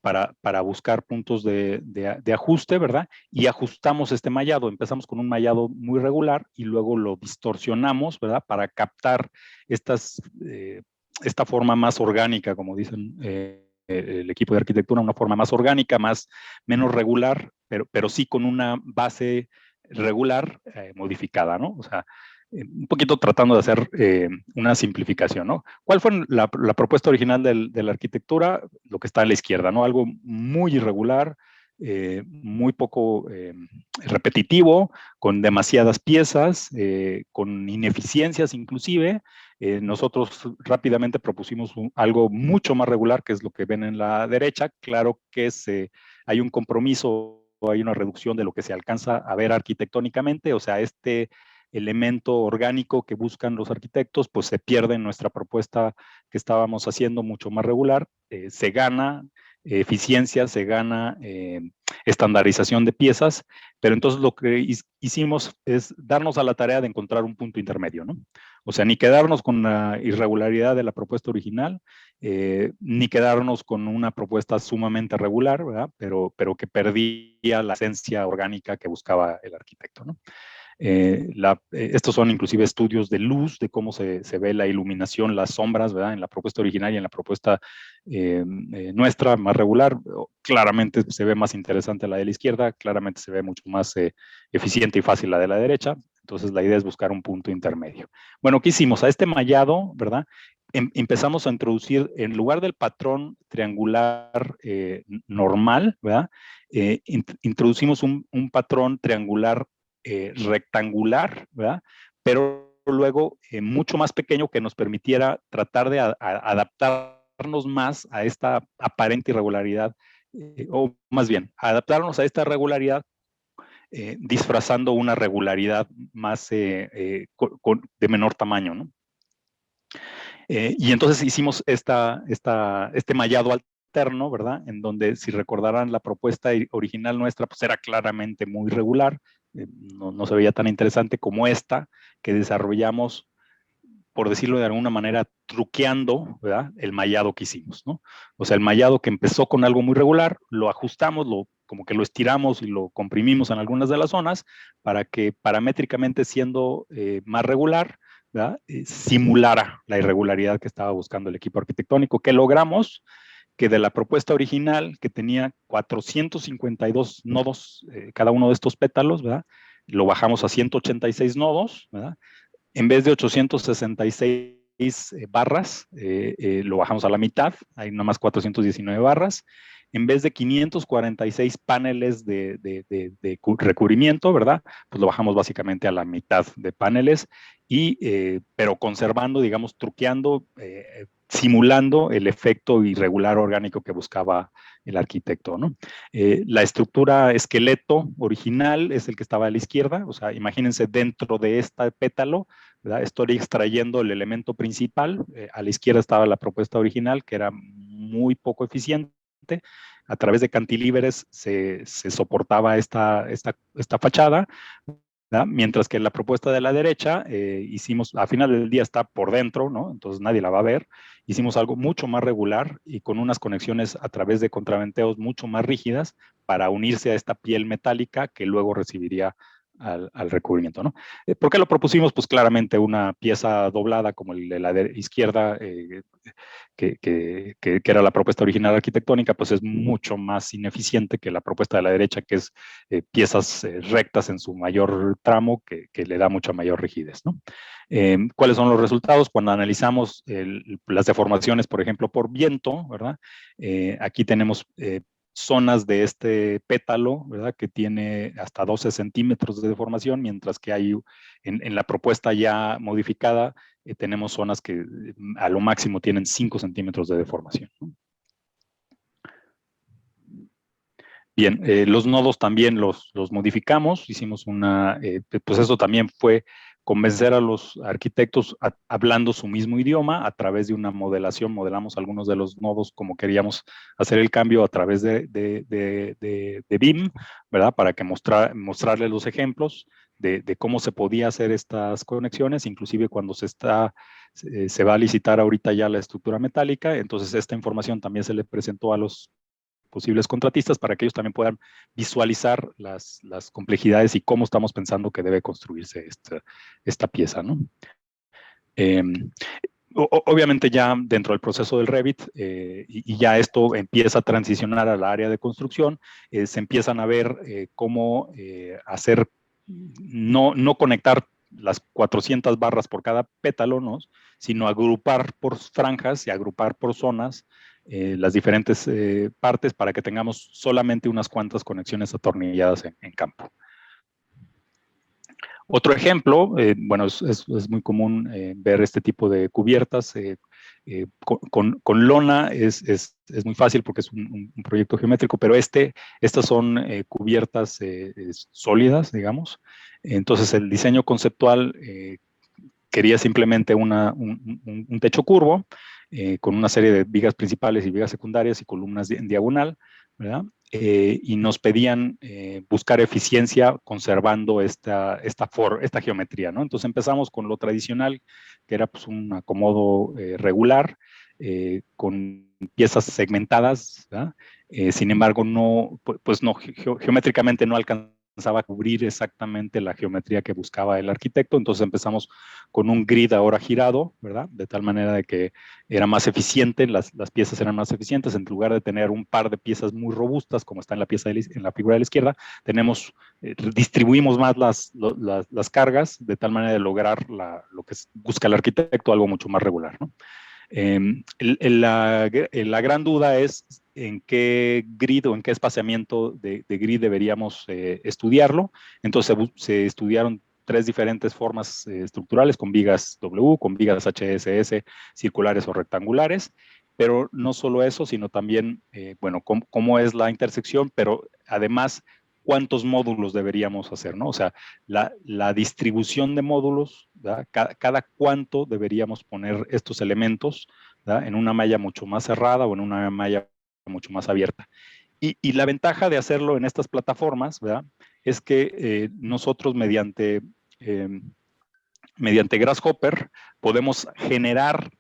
Speaker 2: para buscar puntos de ajuste, ¿verdad? Y ajustamos este mallado. Empezamos con un mallado muy regular y luego lo distorsionamos, ¿verdad? Para captar esta forma más orgánica, como dicen el equipo de arquitectura, una forma más orgánica, menos regular, pero sí con una base regular modificada, ¿no? O sea, un poquito tratando de hacer una simplificación, ¿no? ¿Cuál fue la propuesta original de la arquitectura? Lo que está a la izquierda, ¿no? Algo muy irregular, muy poco repetitivo, con demasiadas piezas, con ineficiencias inclusive. Nosotros rápidamente propusimos algo mucho más regular, que es lo que ven en la derecha. Claro que hay un compromiso, hay una reducción de lo que se alcanza a ver arquitectónicamente, o sea, este elemento orgánico que buscan los arquitectos, pues se pierde en nuestra propuesta que estábamos haciendo mucho más regular, se gana eficiencia, se gana estandarización de piezas, pero entonces lo que hicimos es darnos a la tarea de encontrar un punto intermedio, ¿no? O sea, ni quedarnos con la irregularidad de la propuesta original, ni quedarnos con una propuesta sumamente regular, ¿verdad? Pero que perdía la esencia orgánica que buscaba el arquitecto, ¿no? Estos son inclusive estudios de luz, de cómo se ve la iluminación, las sombras, ¿verdad? En la propuesta original y en la propuesta nuestra, más regular. Claramente se ve más interesante la de la izquierda, claramente se ve mucho más eficiente y fácil la de la derecha. Entonces la idea es buscar un punto intermedio. Bueno, ¿qué hicimos? A este mallado, ¿verdad? Empezamos a introducir, en lugar del patrón triangular normal, ¿verdad? Introducimos un patrón triangular rectangular, ¿verdad? Pero luego mucho más pequeño, que nos permitiera tratar de adaptarnos más a esta aparente irregularidad, o más bien, adaptarnos a esta regularidad disfrazando una regularidad más de menor tamaño, ¿no? Y entonces hicimos este mallado alterno, ¿verdad? En donde, si recordarán, la propuesta original nuestra, pues era claramente muy regular, no se veía tan interesante como esta que desarrollamos, por decirlo de alguna manera, truqueando, ¿verdad? El mallado que hicimos, ¿no? O sea, el mallado que empezó con algo muy regular, lo ajustamos, como que lo estiramos y lo comprimimos en algunas de las zonas para que paramétricamente, siendo más regular, ¿verdad? Simulara la irregularidad que estaba buscando el equipo arquitectónico. ¿Qué logramos? Que de la propuesta original, que tenía 452 nodos, cada uno de estos pétalos, ¿verdad? Lo bajamos a 186 nodos, ¿verdad? En vez de 866 barras, lo bajamos a la mitad, hay nada más 419 barras. En vez de 546 paneles de recubrimiento, ¿verdad? Pues lo bajamos básicamente a la mitad de paneles, pero conservando, digamos, truqueando, simulando el efecto irregular orgánico que buscaba el arquitecto, ¿no? La estructura esqueleto original es el que estaba a la izquierda, o sea, imagínense dentro de este pétalo, ¿verdad? Estoy extrayendo el elemento principal, a la izquierda estaba la propuesta original, que era muy poco eficiente. A través de cantilíveres se soportaba esta fachada, ¿verdad? Mientras que la propuesta de la derecha, hicimos, a final del día está por dentro, ¿no? Entonces nadie la va a ver. Hicimos algo mucho más regular y con unas conexiones a través de contraventeos mucho más rígidas para unirse a esta piel metálica que luego recibiría al recubrimiento, ¿no? ¿Por qué lo propusimos? Pues claramente una pieza doblada como el de la izquierda, que era la propuesta original arquitectónica, pues es mucho más ineficiente que la propuesta de la derecha, que es piezas rectas en su mayor tramo, que le da mucha mayor rigidez, ¿no? ¿Cuáles son los resultados? Cuando analizamos las deformaciones, por ejemplo, por viento, ¿verdad? Aquí tenemos zonas de este pétalo, ¿verdad? Que tiene hasta 12 centímetros de deformación, mientras que hay en la propuesta ya modificada, tenemos zonas que a lo máximo tienen 5 centímetros de deformación, ¿no? Bien, los nodos también los modificamos, hicimos pues eso también fue convencer a los arquitectos hablando su mismo idioma a través de una modelación. Modelamos algunos de los nodos como queríamos hacer el cambio a través de BIM, ¿verdad? Para que mostrarles los ejemplos de cómo se podía hacer estas conexiones, inclusive cuando se va a licitar ahorita ya la estructura metálica. Entonces esta información también se le presentó a los posibles contratistas para que ellos también puedan visualizar las complejidades y cómo estamos pensando que debe construirse esta pieza, ¿no? Obviamente ya dentro del proceso del Revit, y ya esto empieza a transicionar al área de construcción, se empiezan a ver cómo hacer, no conectar las 400 barras por cada pétalo, ¿no? Sino agrupar por franjas y agrupar por zonas las diferentes partes para que tengamos solamente unas cuantas conexiones atornilladas en campo. Otro ejemplo, bueno, es muy común ver este tipo de cubiertas. Con lona es muy fácil porque es un proyecto geométrico, pero estas son cubiertas sólidas, digamos. Entonces, el diseño conceptual quería simplemente un techo curvo con una serie de vigas principales y vigas secundarias y columnas en diagonal, ¿verdad? Y nos pedían buscar eficiencia conservando esta geometría, ¿no? Entonces empezamos con lo tradicional, que era pues, un acomodo regular, con piezas segmentadas, ¿verdad? Sin embargo, geométricamente no alcanzaba a cubrir exactamente la geometría que buscaba el arquitecto, entonces empezamos con un grid ahora girado, ¿verdad? De tal manera de que era más eficiente, las piezas eran más eficientes, en lugar de tener un par de piezas muy robustas, como está en la figura de la izquierda, distribuimos más las cargas, de tal manera de lograr lo que busca el arquitecto, algo mucho más regular, ¿no? La gran duda es en qué grid o en qué espaciamiento de grid deberíamos estudiarlo. Entonces se estudiaron 3 diferentes formas estructurales con vigas W, con vigas HSS circulares o rectangulares, pero no solo eso, sino también, bueno, cómo es la intersección, pero además cuántos módulos deberíamos hacer, ¿no? O sea, la distribución de módulos, ¿verdad? Cada cuánto deberíamos poner estos elementos, ¿verdad? En una malla mucho más cerrada o en una malla mucho más abierta. Y la ventaja de hacerlo en estas plataformas, ¿verdad? Es que nosotros mediante Grasshopper podemos generar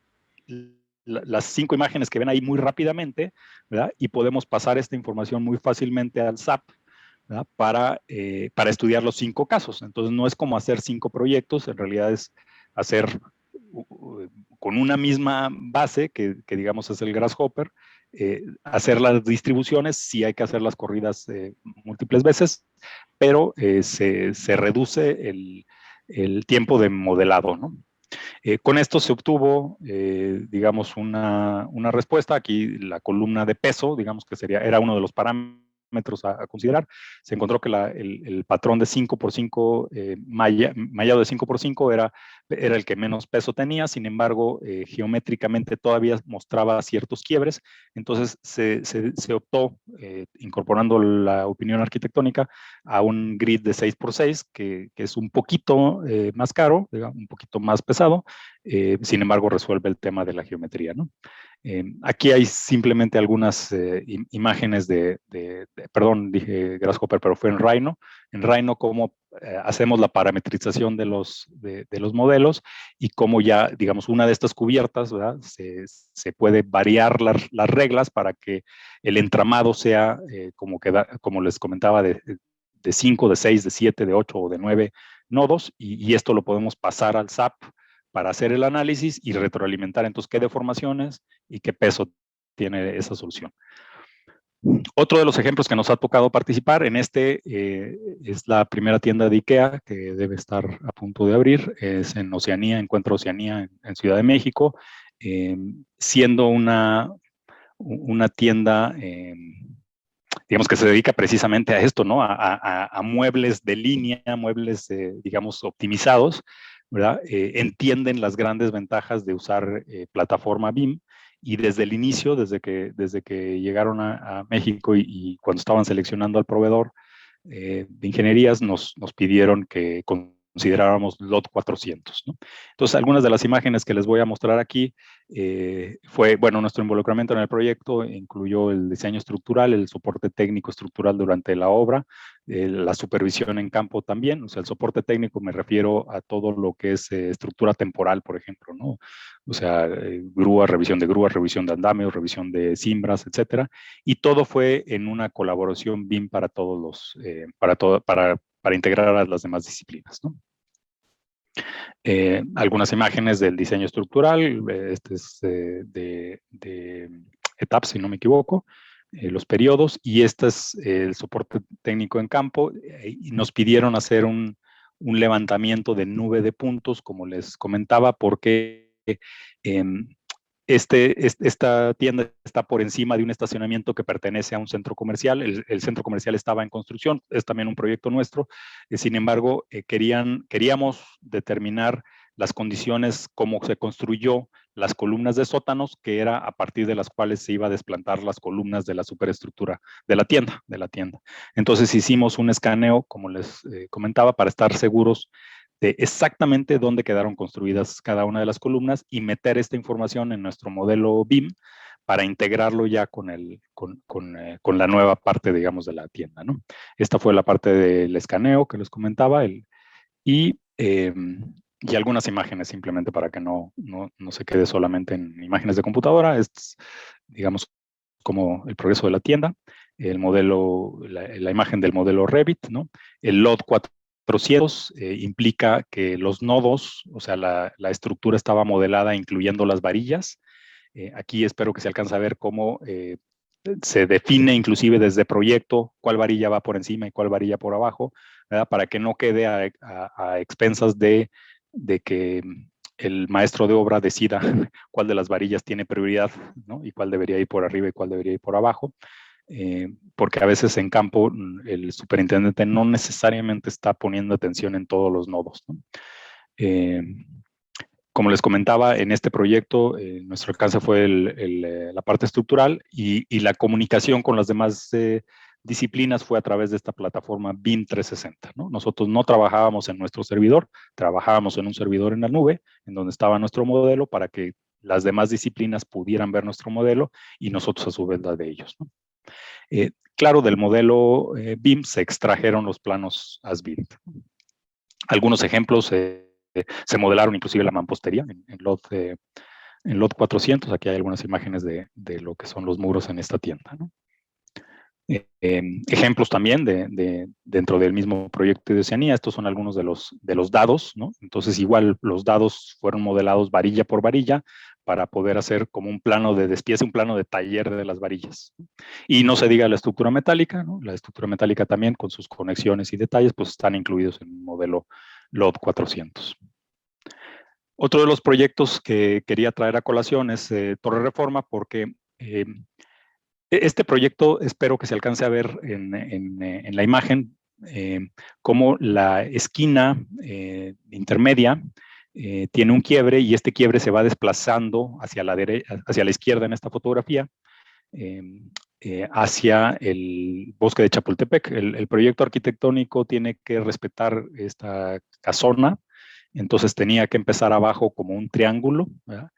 Speaker 2: las 5 imágenes que ven ahí muy rápidamente, ¿verdad? Y podemos pasar esta información muy fácilmente al SAP, ¿verdad? Para estudiar los 5 casos. Entonces no es como hacer 5 proyectos, en realidad es hacer con una misma base, que digamos es el Grasshopper, hacer las distribuciones, sí hay que hacer las corridas múltiples veces, pero se reduce el tiempo de modelado, ¿no? Con esto se obtuvo, digamos, una respuesta. Aquí la columna de peso, digamos que era uno de los parámetros a considerar. Se encontró que el patrón de 5x5, mallado de 5x5 era el que menos peso tenía, sin embargo, geométricamente todavía mostraba ciertos quiebres, entonces se optó, incorporando la opinión arquitectónica, a un grid de 6x6, que es un poquito más caro, digamos, un poquito más pesado, sin embargo resuelve el tema de la geometría, ¿no? Aquí hay simplemente algunas imágenes perdón, dije Grasshopper, pero fue en Rhino. En Rhino, cómo hacemos la parametrización de los modelos y cómo ya, digamos, una de estas cubiertas, ¿verdad? Se puede variar las reglas para que el entramado sea, como les comentaba, de 5, de 6, de 7, de 8 o de 9 nodos, y esto lo podemos pasar al SAP para hacer el análisis y retroalimentar entonces qué deformaciones y qué peso tiene esa solución. Otro de los ejemplos que nos ha tocado participar en es la primera tienda de IKEA, que debe estar a punto de abrir, es en Oceanía, Encuentro Oceanía en Ciudad de México, siendo una tienda, digamos, que se dedica precisamente a esto, ¿no? A muebles de línea, muebles, digamos, optimizados, ¿verdad? Entienden las grandes ventajas de usar plataforma BIM, y desde el inicio, desde que llegaron a México y cuando estaban seleccionando al proveedor de ingenierías, nos pidieron que consideráramos LOT 400, ¿no? Entonces, algunas de las imágenes que les voy a mostrar aquí bueno, nuestro involucramiento en el proyecto incluyó el diseño estructural, el soporte técnico estructural durante la obra, la supervisión en campo también. O sea, el soporte técnico me refiero a todo lo que es estructura temporal, por ejemplo, ¿no? O sea, grúas, revisión de andamios, revisión de cimbras, etcétera. Y todo fue en una colaboración BIM para todos para integrar a las demás disciplinas, ¿no? Algunas imágenes del diseño estructural, este es de ETAP, si no me equivoco, los periodos, y este es el soporte técnico en campo, y nos pidieron hacer un un levantamiento de nube de puntos, como les comentaba, porque esta tienda está por encima de un estacionamiento que pertenece a un centro comercial. El centro comercial estaba en construcción, es también un proyecto nuestro. Sin embargo, queríamos determinar las condiciones, cómo se construyó las columnas de sótanos, que era a partir de las cuales se iba a desplantar las columnas de la superestructura de la tienda. Entonces hicimos un escaneo, como les comentaba, para estar seguros de exactamente dónde quedaron construidas cada una de las columnas y meter esta información en nuestro modelo BIM para integrarlo ya con la nueva parte, digamos, de la tienda, ¿no? Esta fue la parte del escaneo que les comentaba, y algunas imágenes simplemente para que no se quede solamente en imágenes de computadora. Es, digamos, como el progreso de la tienda, el modelo, la imagen del modelo Revit, ¿no? El LOT 400 implica que los nodos, o sea, la estructura estaba modelada incluyendo las varillas. Aquí espero que se alcance a ver cómo se define inclusive desde proyecto cuál varilla va por encima y cuál varilla por abajo, ¿verdad? Para que no quede a expensas de que el maestro de obra decida cuál de las varillas tiene prioridad, ¿no? Y cuál debería ir por arriba y cuál debería ir por abajo. Porque a veces en campo el superintendente no necesariamente está poniendo atención en todos los nodos, ¿no? Como les comentaba, en este proyecto nuestro alcance fue la parte estructural, y la comunicación con las demás disciplinas fue a través de esta plataforma BIM 360, ¿no? Nosotros no trabajábamos en nuestro servidor, trabajábamos en un servidor en la nube, en donde estaba nuestro modelo, para que las demás disciplinas pudieran ver nuestro modelo y nosotros a su vez la de ellos, ¿no? Claro, del modelo BIM se extrajeron los planos as-built. Algunos ejemplos, se modelaron inclusive la mampostería en LOT 400. Aquí hay algunas imágenes de lo que son los muros en esta tienda, ¿no? Ejemplos también dentro del mismo proyecto de Oceanía. Estos son algunos de los dados, ¿no? Entonces, igual los dados fueron modelados varilla por varilla para poder hacer como un plano de despiece, un plano de taller de las varillas. Y no se diga la estructura metálica, ¿no? La estructura metálica también, con sus conexiones y detalles, pues están incluidos en el modelo LOT 400. Otro de los proyectos que quería traer a colación es Torre Reforma, porque este proyecto espero que se alcance a ver en la imagen, como la esquina intermedia tiene un quiebre, y este quiebre se va desplazando hacia la izquierda en esta fotografía, hacia el bosque de Chapultepec. El proyecto arquitectónico tiene que respetar esta casona, entonces tenía que empezar abajo como un triángulo, ¿verdad?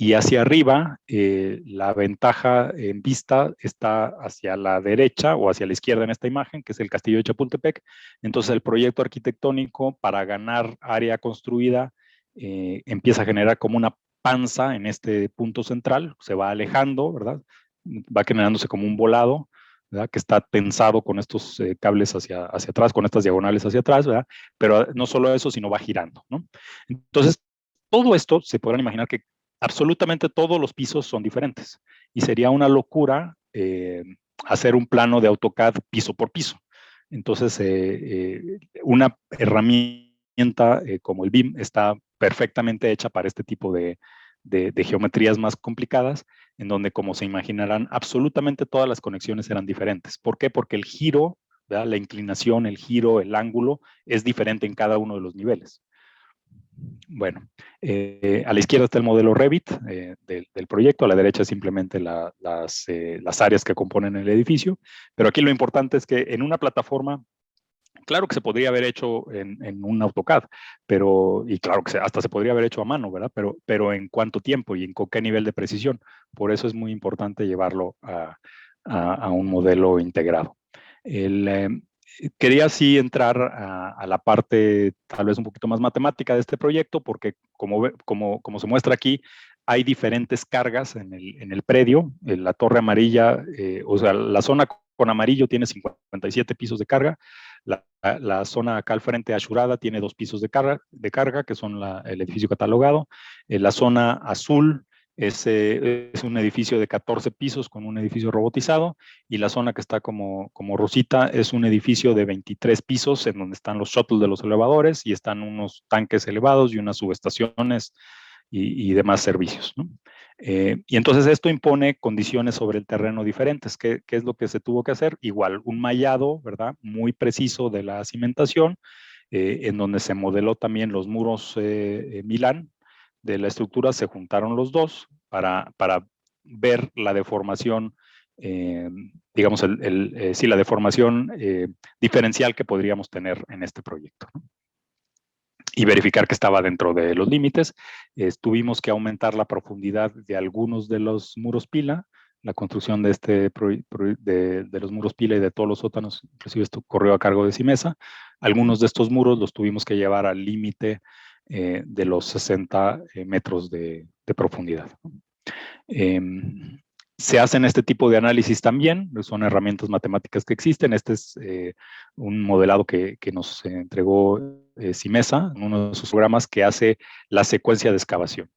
Speaker 2: Y hacia arriba, la ventaja en vista está hacia la derecha o hacia la izquierda en esta imagen, que es el castillo de Chapultepec. Entonces el proyecto arquitectónico, para ganar área construida, empieza a generar como una panza en este punto central, se va alejando, ¿verdad? Va generándose como un volado, ¿verdad? Que está tensado con estos cables hacia atrás, con estas diagonales hacia atrás, ¿verdad? Pero no solo eso, sino va girando, ¿no? Entonces, todo esto se podrán imaginar que absolutamente todos los pisos son diferentes, y sería una locura hacer un plano de AutoCAD piso por piso. Entonces, una herramienta como el BIM está perfectamente hecha para este tipo de geometrías más complicadas, en donde, como se imaginarán, absolutamente todas las conexiones eran diferentes. ¿Por qué? Porque el giro, ¿verdad? La inclinación, el giro, el ángulo es diferente en cada uno de los niveles. Bueno, a la izquierda está el modelo Revit del proyecto, a la derecha simplemente las áreas que componen el edificio, pero aquí lo importante es que en una plataforma, claro que se podría haber hecho en un AutoCAD, y claro que hasta se podría haber hecho a mano, ¿verdad? Pero ¿en cuánto tiempo y con qué nivel de precisión? Por eso es muy importante llevarlo a un modelo integrado. Quería sí entrar a la parte tal vez un poquito más matemática de este proyecto, porque como se muestra aquí, hay diferentes cargas en el predio. En la torre amarilla, o sea, la zona con amarillo tiene 57 pisos de carga. La zona acá al frente Ashurada tiene 2 pisos de carga, que son el edificio catalogado. La zona azul Es un edificio de 14 pisos con un edificio robotizado, y la zona que está como rosita es un edificio de 23 pisos en donde están los shuttles de los elevadores y están unos tanques elevados y unas subestaciones y demás servicios, ¿no? Y entonces esto impone condiciones sobre el terreno diferentes. ¿Qué es lo que se tuvo que hacer? Igual, un mallado, ¿verdad? Muy preciso de la cimentación, en donde se modeló también los muros Milán de la estructura. Se juntaron los dos para ver la deformación, digamos, sí, la deformación diferencial que podríamos tener en este proyecto, ¿no? Y verificar que estaba dentro de los límites. Tuvimos que aumentar la profundidad de algunos de los muros pila. La construcción de de los muros pila y de todos los sótanos, inclusive esto corrió a cargo de Simesa. Algunos de estos muros los tuvimos que llevar al límite de los 60 metros de profundidad. Se hacen este tipo de análisis también, son herramientas matemáticas que existen. Este es un modelado que nos entregó Simesa en uno de sus programas, que hace la secuencia de excavación.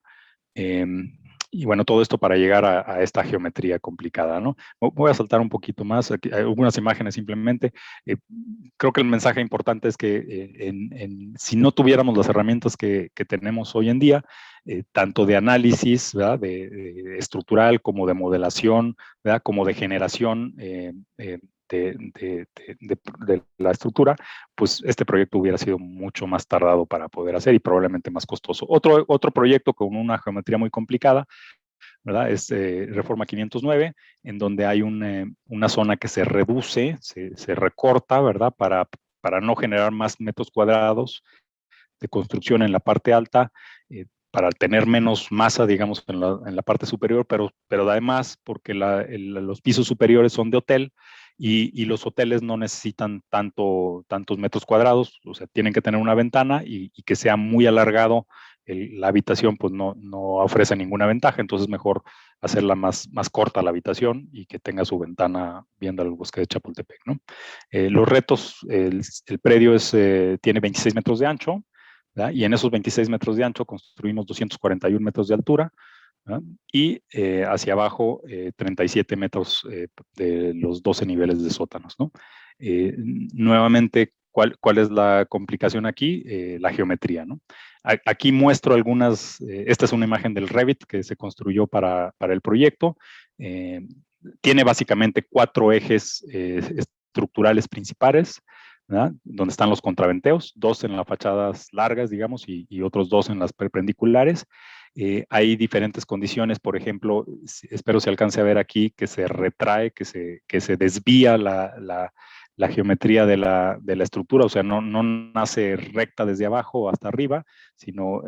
Speaker 2: Y bueno, todo esto para llegar a esta geometría complicada, ¿no? Voy a saltar un poquito más, aquí hay algunas imágenes simplemente. Creo que el mensaje importante es que si no tuviéramos las herramientas que tenemos hoy en día, tanto de análisis, ¿verdad? De estructural, como de modelación, ¿verdad? Como de generación de la estructura, pues este proyecto hubiera sido mucho más tardado para poder hacer y probablemente más costoso. Otro proyecto con una geometría muy complicada, ¿verdad? Es Reforma 509, en donde hay una zona que se reduce, se recorta, ¿verdad? Para no generar más metros cuadrados de construcción en la parte alta, para tener menos masa, digamos, en la parte superior, pero además porque los pisos superiores son de hotel, y los hoteles no necesitan tantos metros cuadrados, o sea, tienen que tener una ventana y que sea muy alargado. La habitación pues no ofrece ninguna ventaja, entonces mejor hacerla más corta la habitación y que tenga su ventana viendo el bosque de Chapultepec, ¿no? Los retos, el predio tiene 26 metros de ancho, ¿verdad? Y en esos 26 metros de ancho construimos 241 metros de altura, ¿verdad? Y hacia abajo 37 metros de los 12 niveles de sótanos, ¿no? Nuevamente, ¿cuál es la complicación aquí? La geometría, ¿no? Aquí muestro algunas, esta es una imagen del Revit que se construyó para el proyecto. Tiene básicamente 4 ejes estructurales principales, ¿verdad? Donde están los contraventeos, 2 en las fachadas largas, digamos, y otros 2 en las perpendiculares. Hay diferentes condiciones, por ejemplo, espero se alcance a ver aquí que se retrae, que se desvía la geometría de la estructura, o sea, no nace recta desde abajo hasta arriba, sino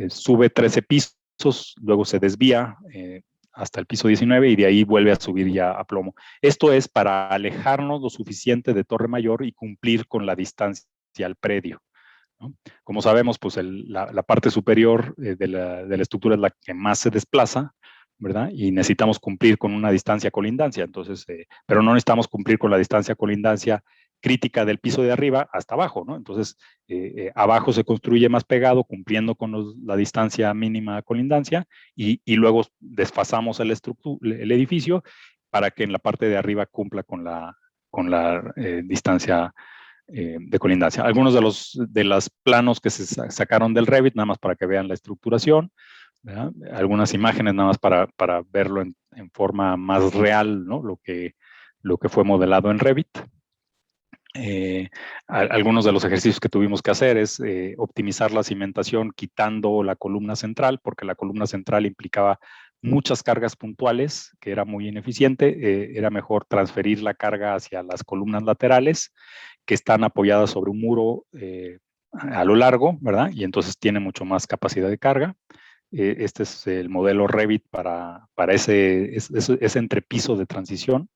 Speaker 2: sube 13 pisos, luego se desvía hasta el piso 19 y de ahí vuelve a subir ya a plomo. Esto es para alejarnos lo suficiente de Torre Mayor y cumplir con la distancia al predio, ¿no? Como sabemos, pues la parte superior de la estructura es la que más se desplaza, ¿verdad? Y necesitamos cumplir con una distancia colindancia, entonces, pero no necesitamos cumplir con la distancia colindancia crítica del piso de arriba hasta abajo, ¿no? Entonces, abajo se construye más pegado, cumpliendo con la distancia mínima colindancia, y luego desfasamos el edificio para que en la parte de arriba cumpla con la distancia de colindancia. Algunos de los planos que se sacaron del Revit, nada más para que vean la estructuración, ¿verdad? Algunas imágenes nada más para verlo en forma más real, ¿no? Lo que fue modelado en Revit. Algunos de los ejercicios que tuvimos que hacer es optimizar la cimentación quitando la columna central, porque la columna central implicaba muchas cargas puntuales, que era muy ineficiente. Era mejor transferir la carga hacia las columnas laterales, que están apoyadas sobre un muro a lo largo, ¿verdad? Y entonces tiene mucho más capacidad de carga. Este es el modelo Revit para ese entrepiso de transición.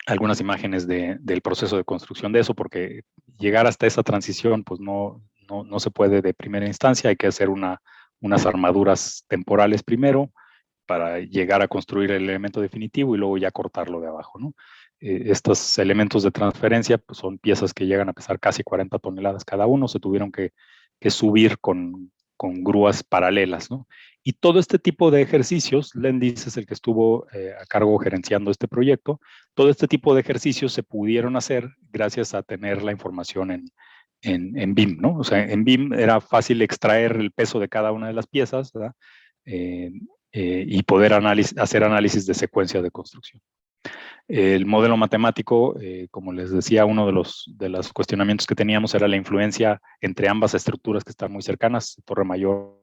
Speaker 2: Algunas imágenes del proceso de construcción de eso, porque llegar hasta esa transición pues no se puede de primera instancia. Hay que hacer unas armaduras temporales primero para llegar a construir el elemento definitivo y luego ya cortarlo de abajo, ¿no? Estos elementos de transferencia pues son piezas que llegan a pesar casi 40 toneladas cada uno. Se tuvieron que subir con con grúas paralelas, ¿no? Y todo este tipo de ejercicios, Lendis es el que estuvo a cargo gerenciando este proyecto, todo este tipo de ejercicios se pudieron hacer gracias a tener la información en BIM, ¿no? O sea, en BIM era fácil extraer el peso de cada una de las piezas, ¿verdad? Y poder hacer análisis de secuencia de construcción. El modelo matemático, como les decía, uno de los cuestionamientos que teníamos era la influencia entre ambas estructuras que están muy cercanas, Torre Mayor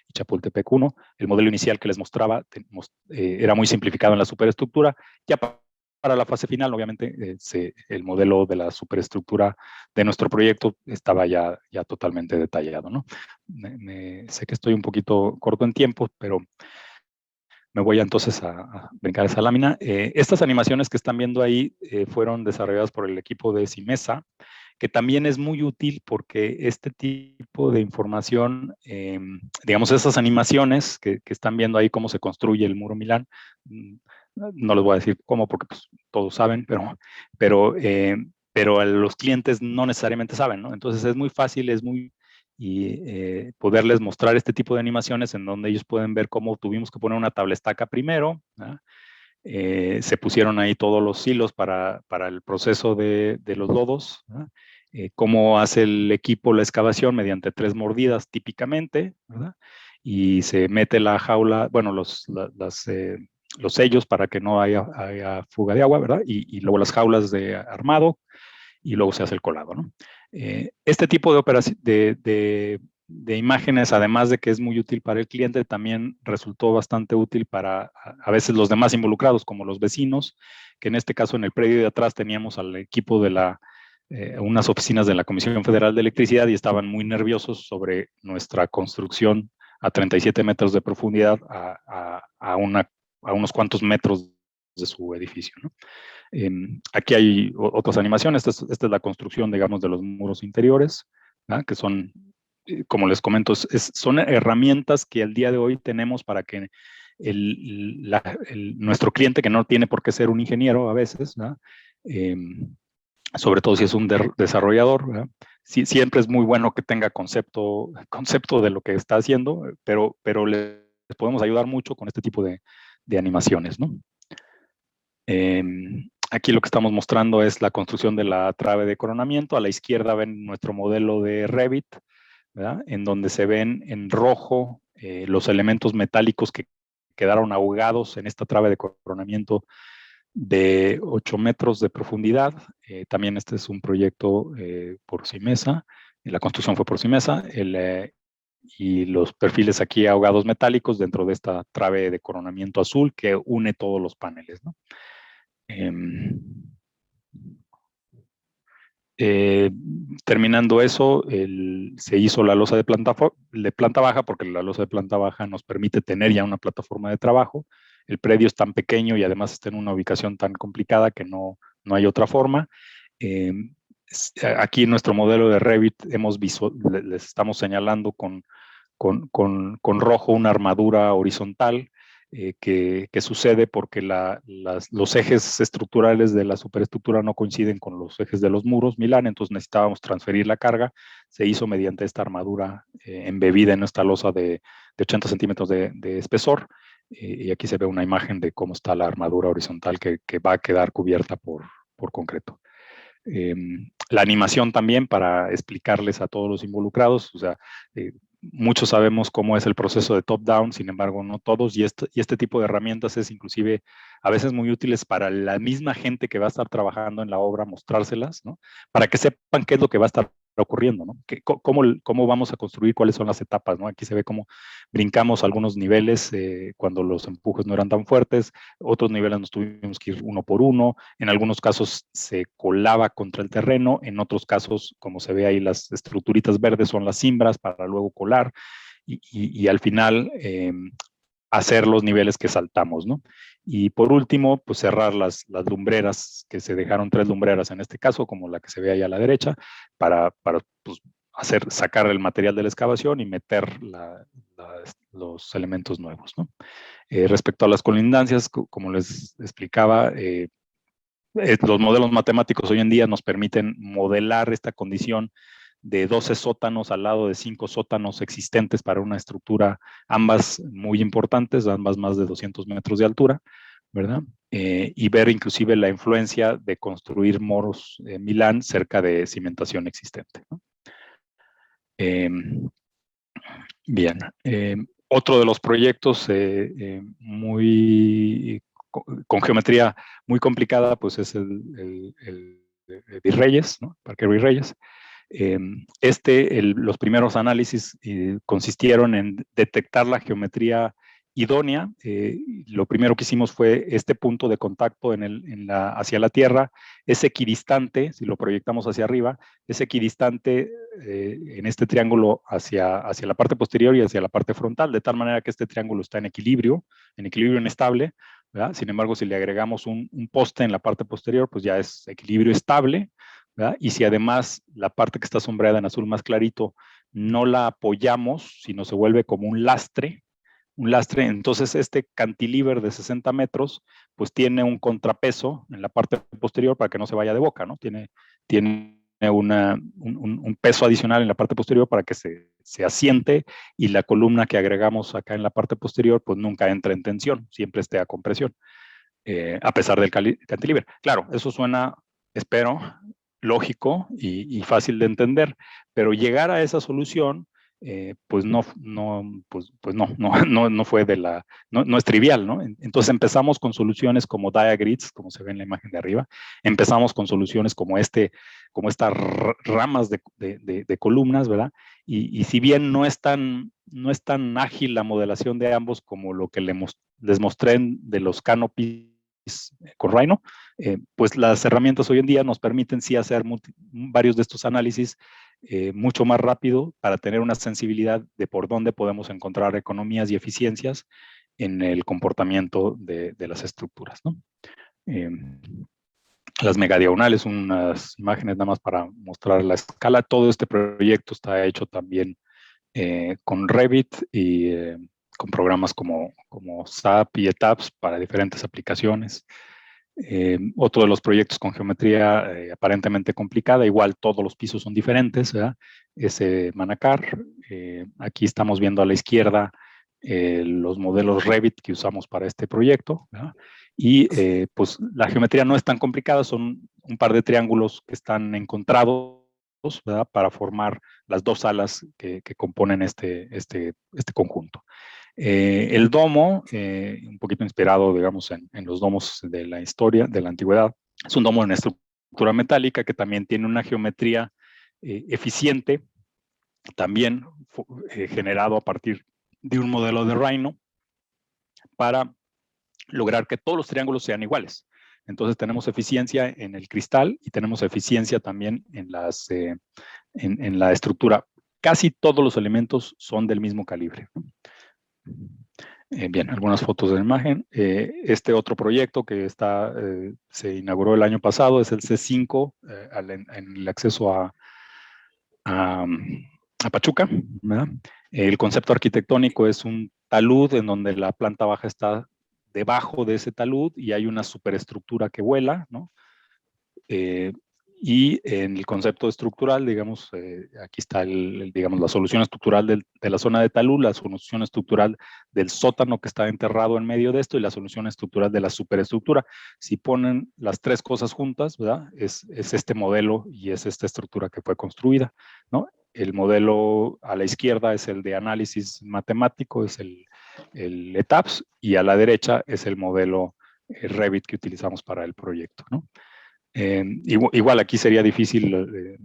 Speaker 2: y Chapultepec 1. El modelo inicial que les mostraba era muy simplificado en la superestructura. Ya para la fase final, obviamente, el modelo de la superestructura de nuestro proyecto estaba ya totalmente detallado, ¿no? Sé que estoy un poquito corto en tiempo, pero me voy entonces a brincar esa lámina. Estas animaciones que están viendo ahí fueron desarrolladas por el equipo de Simesa, que también es muy útil porque este tipo de información, digamos, esas animaciones que están viendo ahí cómo se construye el muro Milán, no les voy a decir cómo porque pues, todos saben, pero los clientes no necesariamente saben, ¿no? Entonces es muy fácil, y poderles mostrar este tipo de animaciones en donde ellos pueden ver cómo tuvimos que poner una tablestaca primero, ¿verdad? Se pusieron ahí todos los hilos para el proceso de los lodos, cómo hace el equipo la excavación mediante 3 mordidas típicamente, ¿verdad? Y se mete la jaula, bueno, los sellos para que no haya fuga de agua, ¿verdad? Y luego las jaulas de armado, y luego se hace el colado, ¿no? Este tipo de imágenes, además de que es muy útil para el cliente, también resultó bastante útil para a veces los demás involucrados, como los vecinos, que en este caso en el predio de atrás teníamos al equipo de unas oficinas de la Comisión Federal de Electricidad y estaban muy nerviosos sobre nuestra construcción a 37 metros de profundidad a unos cuantos metros de su edificio, ¿no? Aquí hay otras animaciones. Esta es la construcción, digamos, de los muros interiores, ¿verdad? Que son, como les comento, son herramientas que al día de hoy tenemos para que nuestro cliente, que no tiene por qué ser un ingeniero a veces, ¿verdad? Sobre todo si es un desarrollador, ¿verdad? Siempre es muy bueno que tenga concepto de lo que está haciendo, pero les podemos ayudar mucho con este tipo de animaciones, ¿no? Aquí lo que estamos mostrando es la construcción de la trave de coronamiento. A la izquierda ven nuestro modelo de Revit, ¿verdad? En donde se ven en rojo los elementos metálicos que quedaron ahogados en esta trave de coronamiento de 8 metros de profundidad. También este es un proyecto por Simesa. La construcción fue por Simesa. Y los perfiles aquí ahogados metálicos dentro de esta trave de coronamiento azul que une todos los paneles, ¿no? Terminando eso, se hizo la losa de planta baja, porque la losa de planta baja nos permite tener ya una plataforma de trabajo. El predio es tan pequeño y además está en una ubicación tan complicada que no hay otra forma. Aquí en nuestro modelo de Revit les estamos señalando con rojo una armadura horizontal que sucede porque los ejes estructurales de la superestructura no coinciden con los ejes de los muros Milán, entonces necesitábamos transferir la carga. Se hizo mediante esta armadura embebida en esta losa de 80 centímetros de espesor, y aquí se ve una imagen de cómo está la armadura horizontal que va a quedar cubierta por concreto. La animación también para explicarles a todos los involucrados, o sea, muchos sabemos cómo es el proceso de top-down, sin embargo, no todos, y este tipo de herramientas es inclusive a veces muy útiles para la misma gente que va a estar trabajando en la obra, mostrárselas, ¿no? Para que sepan qué es lo que va a estar ocurriendo, ¿no? Cómo vamos a construir, cuáles son las etapas, ¿no? Aquí se ve cómo brincamos algunos niveles cuando los empujes no eran tan fuertes, otros niveles nos tuvimos que ir uno por uno, en algunos casos se colaba contra el terreno, en otros casos, como se ve ahí, las estructuritas verdes son las cimbras para luego colar y al final hacer los niveles que saltamos, ¿no? Y por último, pues cerrar las lumbreras, que se dejaron 3 lumbreras en este caso, como la que se ve ahí a la derecha, para pues, sacar el material de la excavación y meter los elementos nuevos, ¿no? Respecto a las colindancias, como les explicaba, los modelos matemáticos hoy en día nos permiten modelar esta condición de 12 sótanos al lado de 5 sótanos existentes para una estructura, ambas muy importantes, ambas más de 200 metros de altura, ¿verdad? Y ver inclusive la influencia de construir moros Milán cerca de cimentación existente, ¿no? Bien. Otro de los proyectos con geometría muy complicada, pues es el Virreyes, ¿no? Parque Virreyes. Los primeros análisis consistieron en detectar la geometría idónea. Lo primero que hicimos fue este punto de contacto hacia la Tierra, es equidistante, si lo proyectamos hacia arriba, es equidistante en este triángulo hacia la parte posterior y hacia la parte frontal, de tal manera que este triángulo está en equilibrio inestable, ¿verdad? Sin embargo, si le agregamos un poste en la parte posterior, pues ya es equilibrio estable, ¿verdad? Y si además la parte que está sombreada en azul más clarito no la apoyamos, sino se vuelve como un lastre, entonces este cantilever de 60 metros, pues tiene un contrapeso en la parte posterior para que no se vaya de boca, ¿no? Tiene un peso adicional en la parte posterior para que se asiente y la columna que agregamos acá en la parte posterior, pues nunca entra en tensión, siempre esté a compresión, a pesar del cantilever. Claro, eso suena, espero, lógico y fácil de entender, pero llegar a esa solución, pues no fue no es trivial, ¿no? Entonces empezamos con soluciones como diagrids, como se ve en la imagen de arriba, empezamos con soluciones como estas ramas de columnas, ¿verdad? Y si bien no es tan ágil la modelación de ambos como lo que les mostré de los canopies con Rhino, pues las herramientas hoy en día nos permiten sí hacer varios de estos análisis mucho más rápido para tener una sensibilidad de por dónde podemos encontrar economías y eficiencias en el comportamiento de las estructuras, ¿no? Las megadiagonales, unas imágenes nada más para mostrar la escala. Todo este proyecto está hecho también con Revit y con programas como SAP y ETAPS para diferentes aplicaciones. Otro de los proyectos con geometría aparentemente complicada, igual todos los pisos son diferentes, ¿verdad? Es Manacar. Aquí estamos viendo a la izquierda los modelos Revit que usamos para este proyecto, ¿verdad? Y pues la geometría no es tan complicada, son un par de triángulos que están encontrados, ¿verdad? Para formar las dos alas que componen este conjunto. El domo, un poquito inspirado, digamos, en los domos de la historia, de la antigüedad, es un domo en estructura metálica que también tiene una geometría eficiente, también generado a partir de un modelo de Rhino para lograr que todos los triángulos sean iguales. Entonces tenemos eficiencia en el cristal y tenemos eficiencia también en la estructura. Casi todos los elementos son del mismo calibre, ¿no? Bien, algunas fotos de la imagen. Este otro proyecto que se inauguró el año pasado es el C5 en el acceso a Pachuca, ¿verdad? El concepto arquitectónico es un talud en donde la planta baja está debajo de ese talud y hay una superestructura que vuela, ¿no? Y en el concepto estructural, digamos, aquí está digamos, la solución estructural de la zona de talud, la solución estructural del sótano que está enterrado en medio de esto y la solución estructural de la superestructura. Si ponen las tres cosas juntas, ¿verdad? Es este modelo y es esta estructura que fue construida, ¿no? El modelo a la izquierda es el de análisis matemático, es el ETAPS, y a la derecha es el modelo Revit que utilizamos para el proyecto, ¿no? Igual aquí sería difícil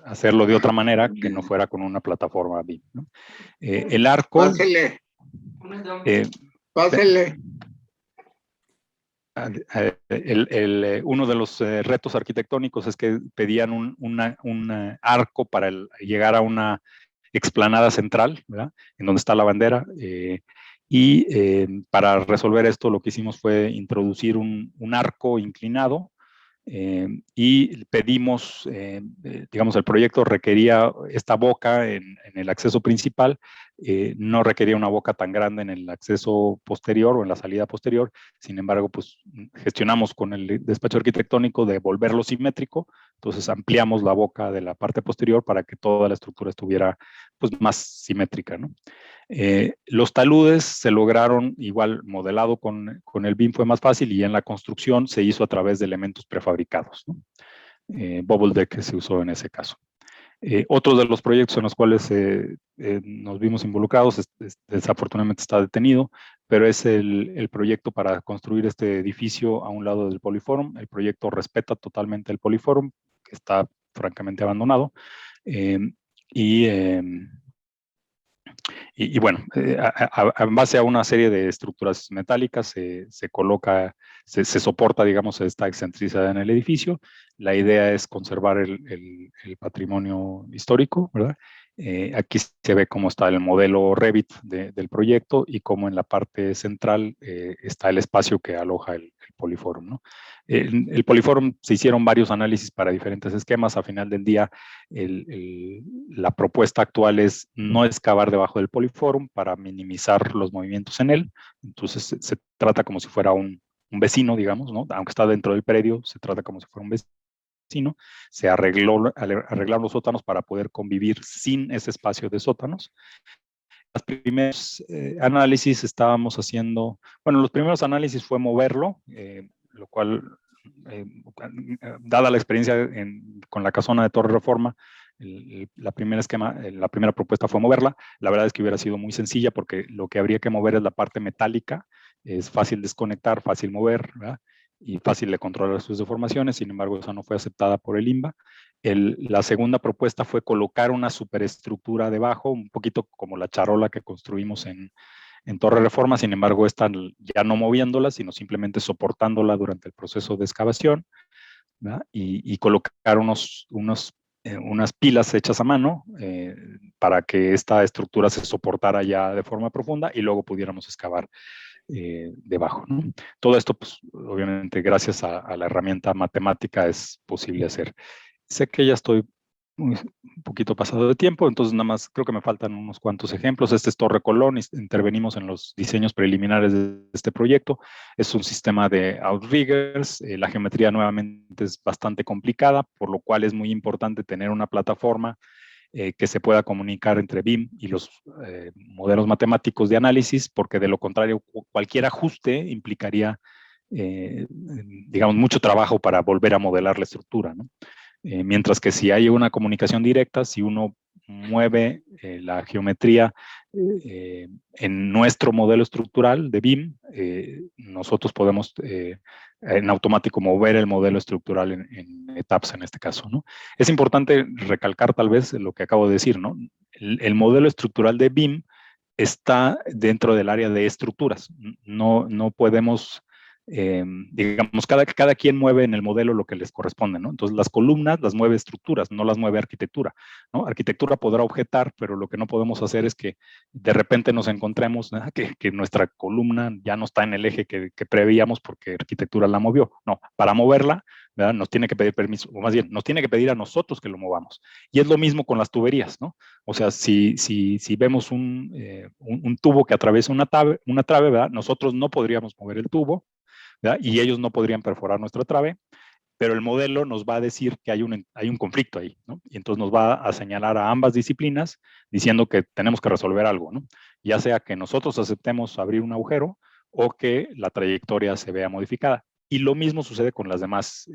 Speaker 2: hacerlo de otra manera que no fuera con una plataforma BIM, ¿no? El arco...
Speaker 3: Pásele. Pásele.
Speaker 2: Uno de los retos arquitectónicos es que pedían un arco para llegar a una explanada central, ¿verdad? En donde está la bandera. Para resolver esto lo que hicimos fue introducir un arco inclinado y pedimos, digamos, el proyecto requería esta boca en el acceso principal, no requería una boca tan grande en el acceso posterior o en la salida posterior. Sin embargo, pues gestionamos con el despacho arquitectónico de volverlo simétrico, entonces ampliamos la boca de la parte posterior para que toda la estructura estuviera pues más simétrica, ¿no? Los taludes se lograron igual modelado con el BIM fue más fácil, y en la construcción se hizo a través de elementos prefabricados, ¿no? Bubble deck que se usó en ese caso. Otro de los proyectos en los cuales nos vimos involucrados, desafortunadamente está detenido, pero es el proyecto para construir este edificio a un lado del Poliforum. El proyecto respeta totalmente el Poliforum, que está francamente abandonado. Y bueno, en base a una serie de estructuras metálicas se coloca, se soporta, digamos, esta excentricidad en el edificio. La idea es conservar el patrimonio histórico, ¿verdad? Aquí se ve cómo está el modelo Revit del proyecto y cómo en la parte central está el espacio que aloja el Poliforum, ¿no? El Poliforum se hicieron varios análisis para diferentes esquemas. A final del día, la propuesta actual es no excavar debajo del Poliforum para minimizar los movimientos en él. Entonces se trata como si fuera un vecino, digamos, ¿no? Aunque está dentro del predio, se trata como si fuera un vecino. Se arreglaron los sótanos para poder convivir sin ese espacio de sótanos. Los primeros análisis estábamos haciendo, bueno, los primeros análisis fue moverlo, lo cual, dada la experiencia con la casona de Torre Reforma, la primera propuesta fue moverla. La verdad es que hubiera sido muy sencilla porque lo que habría que mover es la parte metálica, es fácil desconectar, fácil mover, ¿verdad? Y fácil de controlar sus deformaciones. Sin embargo, esa no fue aceptada por el INBA. La segunda propuesta fue colocar una superestructura debajo, un poquito como la charola que construimos en Torre Reforma. Sin embargo, están ya no moviéndola, sino simplemente soportándola durante el proceso de excavación, ¿verdad? Y colocar unas pilas hechas a mano para que esta estructura se soportara ya de forma profunda y luego pudiéramos excavar debajo, ¿no? Todo esto, pues, obviamente, gracias a la herramienta matemática es posible hacer. Sé que ya estoy un poquito pasado de tiempo, entonces nada más creo que me faltan unos cuantos ejemplos. Este es Torre Colón, intervenimos en los diseños preliminares de este proyecto. Es un sistema de outriggers, la geometría nuevamente es bastante complicada, por lo cual es muy importante tener una plataforma que se pueda comunicar entre BIM y los modelos matemáticos de análisis, porque de lo contrario cualquier ajuste implicaría, digamos, mucho trabajo para volver a modelar la estructura, ¿no? Mientras que si hay una comunicación directa, si uno mueve la geometría en nuestro modelo estructural de BIM, nosotros podemos en automático mover el modelo estructural en etapas en este caso, ¿no? Es importante recalcar tal vez lo que acabo de decir, ¿no? El modelo estructural de BIM está dentro del área de estructuras. No podemos digamos, cada quien mueve en el modelo lo que les corresponde, ¿no? Entonces, las columnas las mueve estructuras, no las mueve arquitectura, ¿no? Arquitectura podrá objetar, pero lo que no podemos hacer es que de repente nos encontremos que nuestra columna ya no está en el eje que preveíamos porque arquitectura la movió. No, para moverla, ¿verdad? Nos tiene que pedir permiso, o más bien, nos tiene que pedir a nosotros que lo movamos. Y es lo mismo con las tuberías, ¿no? O sea, si vemos un tubo que atraviesa una trave, ¿verdad? Nosotros no podríamos mover el tubo, ¿verdad? Y ellos no podrían perforar nuestra trave, pero el modelo nos va a decir que hay un conflicto ahí, ¿no? Y entonces nos va a señalar a ambas disciplinas diciendo que tenemos que resolver algo, ¿no? Ya sea que nosotros aceptemos abrir un agujero o que la trayectoria se vea modificada. Y lo mismo sucede con las demás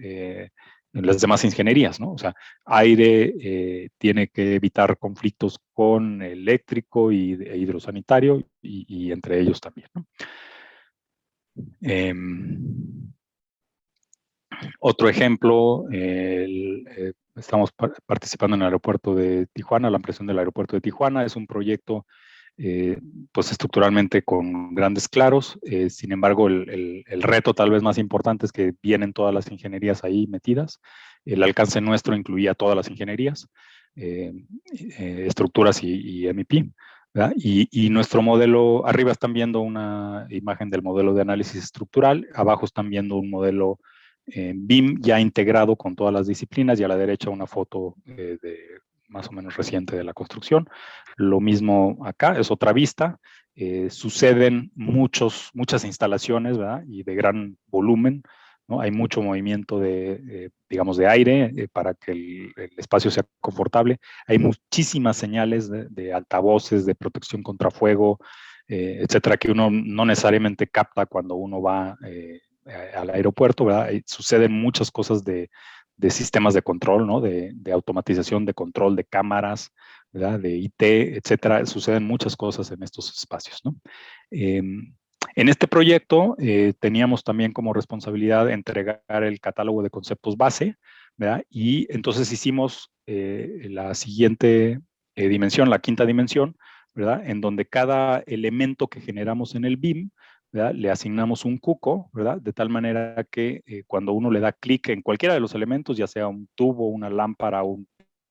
Speaker 2: ingenierías, ¿no? O sea, aire tiene que evitar conflictos con eléctrico e hidrosanitario y entre ellos también, ¿no? Otro ejemplo, estamos participando en el aeropuerto de Tijuana, la ampliación del aeropuerto de Tijuana. Es un proyecto pues estructuralmente con grandes claros. Sin embargo, el reto tal vez más importante es que vienen todas las ingenierías ahí metidas. El alcance nuestro incluía todas las ingenierías, estructuras y MEP. ¿verdad? Y nuestro modelo, arriba están viendo una imagen del modelo de análisis estructural, abajo están viendo un modelo BIM ya integrado con todas las disciplinas, y a la derecha una foto más o menos reciente de la construcción. Lo mismo acá, es otra vista. Suceden muchas instalaciones, ¿verdad? Y de gran volumen, ¿no? Hay mucho movimiento digamos, de aire para que el espacio sea confortable. Hay muchísimas señales de altavoces, de protección contra fuego, etcétera, que uno no necesariamente capta cuando uno va al aeropuerto, ¿verdad? Suceden muchas cosas de sistemas de control, ¿no? De automatización, de control, de cámaras, ¿verdad? De IT, etcétera. Suceden muchas cosas en estos espacios, ¿no? En este proyecto teníamos también como responsabilidad entregar el catálogo de conceptos base, ¿verdad? Y entonces hicimos la siguiente dimensión, la quinta dimensión, ¿verdad? En donde cada elemento que generamos en el BIM, ¿verdad? Le asignamos un cuco, ¿verdad? De tal manera que cuando uno le da clic en cualquiera de los elementos, ya sea un tubo, una lámpara, un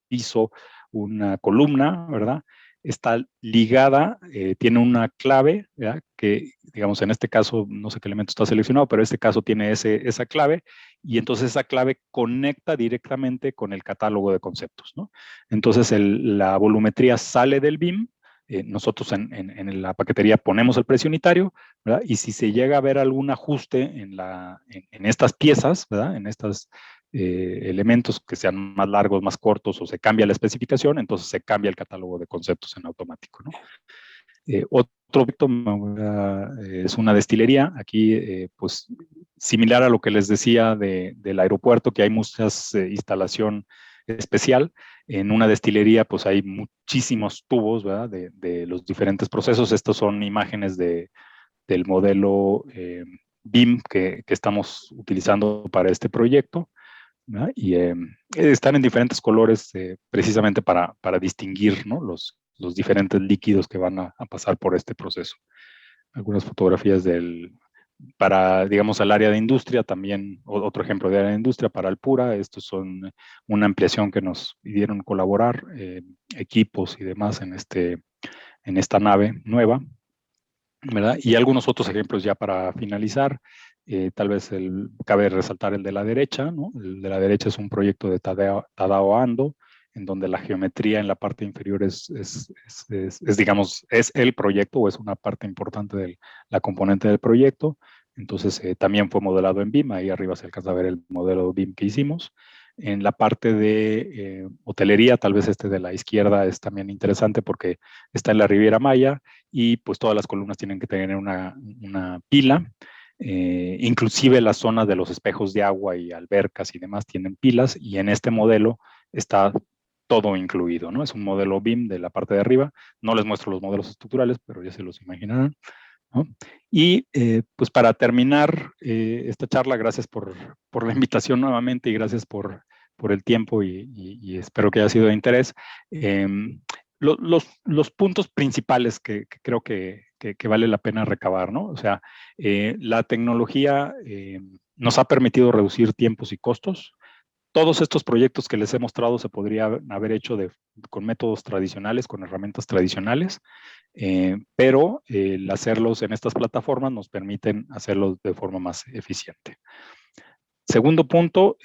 Speaker 2: piso, una columna, ¿verdad? Está ligada, tiene una clave, ¿verdad? Que, digamos, en este caso, no sé qué elemento está seleccionado, pero en este caso tiene esa clave, y entonces esa clave conecta directamente con el catálogo de conceptos, ¿no? Entonces la volumetría sale del BIM, nosotros en la paquetería ponemos el precio unitario, ¿verdad? Y si se llega a ver algún ajuste en estas piezas, ¿verdad? En estos elementos que sean más largos, más cortos, o se cambia la especificación, entonces se cambia el catálogo de conceptos en automático, ¿no? Otro proyecto es una destilería, aquí pues similar a lo que les decía del aeropuerto, que hay muchas instalación especial. En una destilería pues hay muchísimos tubos, ¿verdad? De los diferentes procesos. Estas son imágenes del modelo BIM que estamos utilizando para este proyecto, ¿verdad? Y están en diferentes colores precisamente para distinguir, ¿no? los diferentes líquidos que van a pasar por este proceso. Algunas fotografías para, digamos, al área de industria, también otro ejemplo de área de industria para Alpura. Estos son una ampliación que nos pidieron colaborar, equipos y demás en esta nave nueva, ¿verdad? Y algunos otros ejemplos ya para finalizar. Tal vez cabe resaltar el de la derecha, ¿no? El de la derecha es un proyecto de Tadao Ando, en donde la geometría en la parte inferior digamos, es el proyecto, o es una parte importante de la componente del proyecto. Entonces, también fue modelado en BIM. Ahí arriba se alcanza a ver el modelo BIM que hicimos. En la parte de hotelería, tal vez de la izquierda es también interesante porque está en la Riviera Maya, y pues todas las columnas tienen que tener una pila. Inclusive la zona de los espejos de agua y albercas y demás tienen pilas, y en este modelo está todo incluido, ¿no? Es un modelo BIM de la parte de arriba. No les muestro los modelos estructurales, pero ya se los imaginarán, ¿no? Y pues para terminar esta charla, gracias por la invitación nuevamente, y gracias por el tiempo, y espero que haya sido de interés. Los puntos principales que creo que vale la pena recabar, ¿no? O sea, la tecnología nos ha permitido reducir tiempos y costos. Todos estos proyectos que les he mostrado se podrían haber hecho con métodos tradicionales, con herramientas tradicionales, pero el hacerlos en estas plataformas nos permiten hacerlos de forma más eficiente. Segundo punto,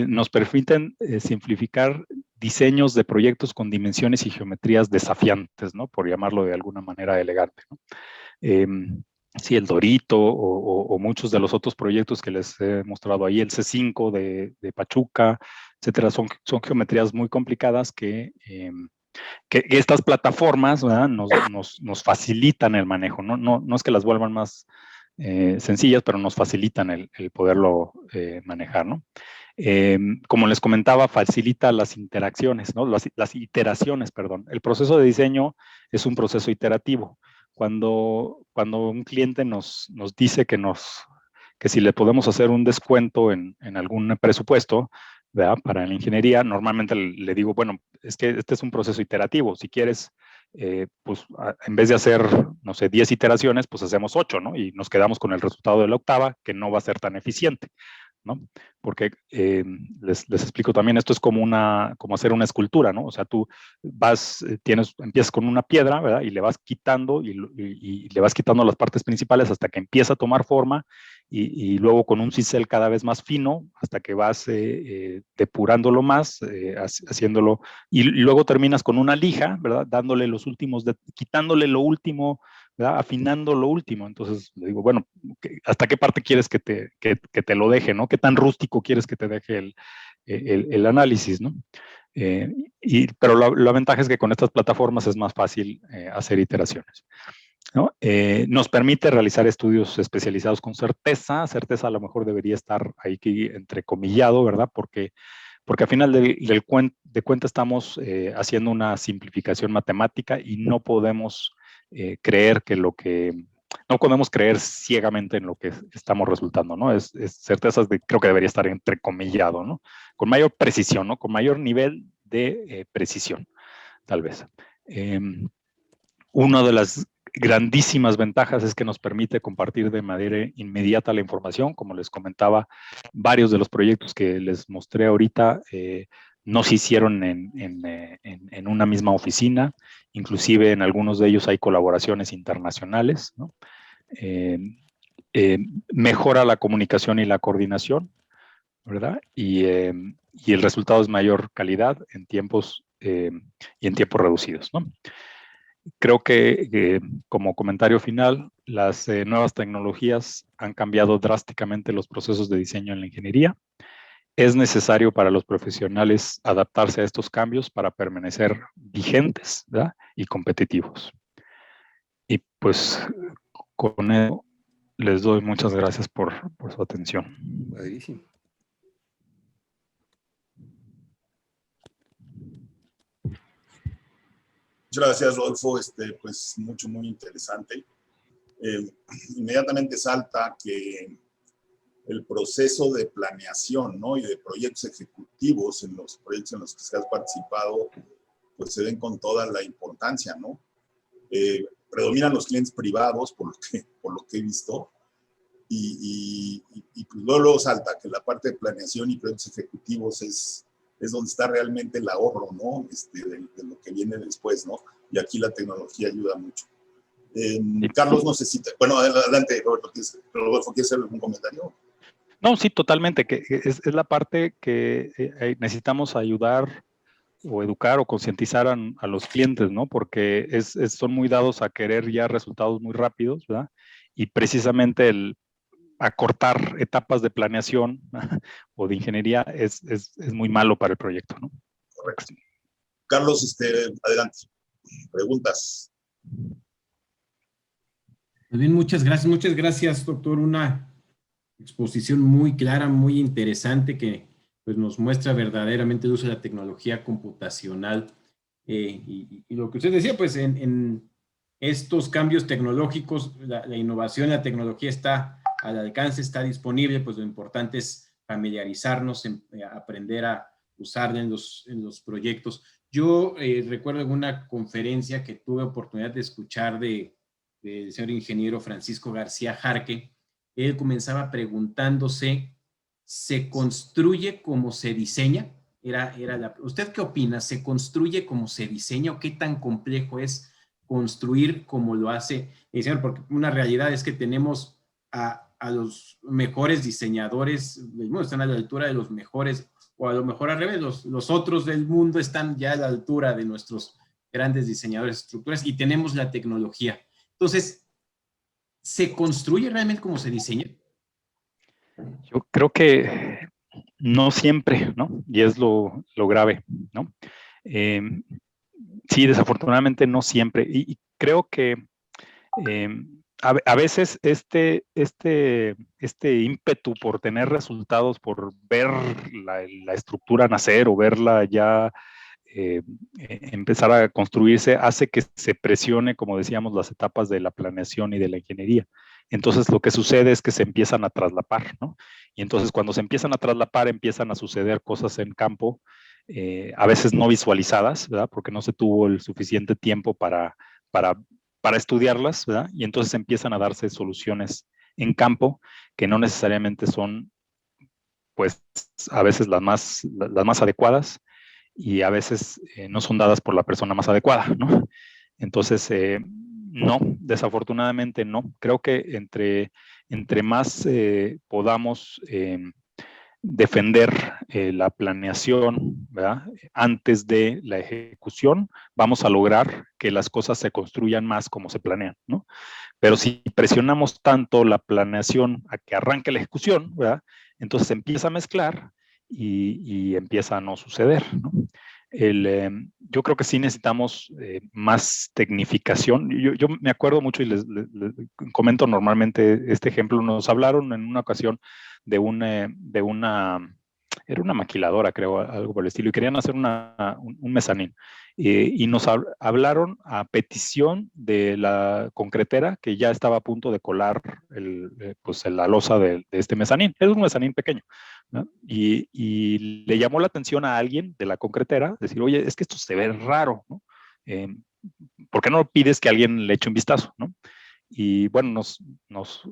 Speaker 2: nos permiten simplificar diseños de proyectos con dimensiones y geometrías desafiantes, ¿no? Por llamarlo de alguna manera elegante, ¿no? Sí, el Dorito o muchos de los otros proyectos que les he mostrado ahí, el C5 de Pachuca, etcétera, son geometrías muy complicadas que estas plataformas, ¿verdad? nos facilitan el manejo. No es que las vuelvan más sencillas, pero nos facilitan el poderlo manejar, ¿no? Como les comentaba, facilita las interacciones, ¿no? Las iteraciones, perdón. El proceso de diseño es un proceso iterativo. Cuando un cliente nos dice que si le podemos hacer un descuento en algún presupuesto, ¿verdad? Para la ingeniería, normalmente le digo, bueno, es que este es un proceso iterativo. Si quieres, pues en vez de hacer, no sé, 10 iteraciones, pues hacemos 8, ¿no? Y nos quedamos con el resultado de la octava, que no va a ser tan eficiente, ¿no? Porque les explico también, esto es como hacer una escultura, ¿no? O sea, tú empiezas con una piedra, ¿verdad? Y le vas quitando y le vas quitando las partes principales hasta que empieza a tomar forma, y luego con un cincel cada vez más fino hasta que vas depurándolo más, haciéndolo, y luego terminas con una lija, ¿verdad? Dándole los últimos, quitándole lo último, ¿verdad? Afinando lo último. Entonces le digo, bueno, ¿hasta qué parte quieres que te lo deje, ¿no? ¿Qué tan rústico quieres que te deje el análisis, ¿no? Pero la ventaja es que con estas plataformas es más fácil hacer iteraciones, ¿no? Nos permite realizar estudios especializados con certeza. Certeza a lo mejor debería estar ahí entrecomillado, ¿verdad? Porque a final de cuentas estamos haciendo una simplificación matemática y no podemos creer no podemos creer ciegamente en lo que estamos resultando, ¿no? Certezas creo que debería estar entrecomillado, ¿no? Con mayor precisión, ¿no? Con mayor nivel de precisión, tal vez. Una de las grandísimas ventajas es que nos permite compartir de manera inmediata la información. Como les comentaba, varios de los proyectos que les mostré ahorita no se hicieron en una misma oficina. Inclusive en algunos de ellos hay colaboraciones internacionales, ¿no? Mejora la comunicación y la coordinación, ¿verdad? Y el resultado es mayor calidad en tiempos y en tiempos reducidos, ¿no? Creo que como comentario final, las nuevas tecnologías han cambiado drásticamente los procesos de diseño en la ingeniería. Es necesario para los profesionales adaptarse a estos cambios para permanecer vigentes, ¿verdad? Y competitivos. Y pues con eso les doy muchas gracias por su atención.
Speaker 3: Padrísimo.
Speaker 1: Muchas gracias, Rodolfo. Pues muy interesante. Inmediatamente salta que el proceso de planeación, ¿no? Y de proyectos ejecutivos en los proyectos en los que se has participado, pues se ven con toda la importancia, ¿no? Predominan los clientes privados, por lo que he visto, y pues luego salta que la parte de planeación y proyectos ejecutivos es donde está realmente el ahorro, ¿no? De lo que viene después, ¿no? Y aquí la tecnología ayuda mucho. Carlos, no sé si bueno, adelante, Rodolfo, ¿quieres hacer algún comentario?
Speaker 2: No, sí, totalmente, que es la parte que necesitamos ayudar o educar o concientizar a los clientes, ¿no? Porque son muy dados a querer ya resultados muy rápidos, ¿verdad? Y precisamente el acortar etapas de planeación o de ingeniería es muy malo para el proyecto, ¿no?
Speaker 1: Correcto. Carlos, adelante. Preguntas.
Speaker 3: Muy bien, muchas gracias, doctor. Una exposición muy clara, muy interesante que pues, nos muestra verdaderamente el uso de la tecnología computacional. Y lo que usted decía, pues en estos cambios tecnológicos, la innovación, la tecnología está al alcance, está disponible, pues lo importante es familiarizarnos, aprender a usarla en los proyectos. Yo recuerdo en una conferencia que tuve oportunidad de escuchar del señor ingeniero Francisco García Jarque. Él comenzaba preguntándose, ¿se construye como se diseña? ¿Usted qué opina? ¿Se construye como se diseña o qué tan complejo es construir como lo hace el señor? Porque una realidad es que tenemos a los mejores diseñadores del mundo, están a la altura de los mejores, o a lo mejor al revés, los otros del mundo están ya a la altura de nuestros grandes diseñadores de estructuras y tenemos la tecnología. Entonces, ¿se construye realmente como se diseña?
Speaker 2: Yo creo que no siempre, ¿no? Y es lo grave, ¿no? Sí, desafortunadamente no siempre. Y creo que a veces este ímpetu por tener resultados, por ver la estructura nacer o verla ya empezar a construirse, hace que se presione, como decíamos, las etapas de la planeación y de la ingeniería. Entonces lo que sucede es que se empiezan a traslapar, ¿no? Y entonces cuando se empiezan a traslapar, empiezan a suceder cosas en campo, a veces no visualizadas, ¿verdad? Porque no se tuvo el suficiente tiempo para estudiarlas, ¿verdad? Y entonces empiezan a darse soluciones en campo que no necesariamente son, pues, a veces las más adecuadas, y a veces no son dadas por la persona más adecuada, ¿no? Entonces, no, desafortunadamente no. Creo que entre entre más podamos defender la planeación, ¿verdad?, antes de la ejecución, vamos a lograr que las cosas se construyan más como se planean, ¿no? Pero si presionamos tanto la planeación a que arranque la ejecución, ¿verdad?, entonces se empieza a mezclar y empieza a no suceder, ¿no? Yo creo que sí necesitamos más tecnificación. Yo me acuerdo mucho y les comento normalmente este ejemplo. Nos hablaron en una ocasión de era una maquiladora, creo, algo por el estilo, y querían hacer un mezanín. Y nos hablaron a petición de la concretera que ya estaba a punto de colar pues la losa de este mezanín. Es un mezanín pequeño, ¿no? Y le llamó la atención a alguien de la concretera, decir, oye, es que esto se ve raro, ¿no? ¿Por qué no pides que alguien le eche un vistazo, ¿no? Y bueno, nos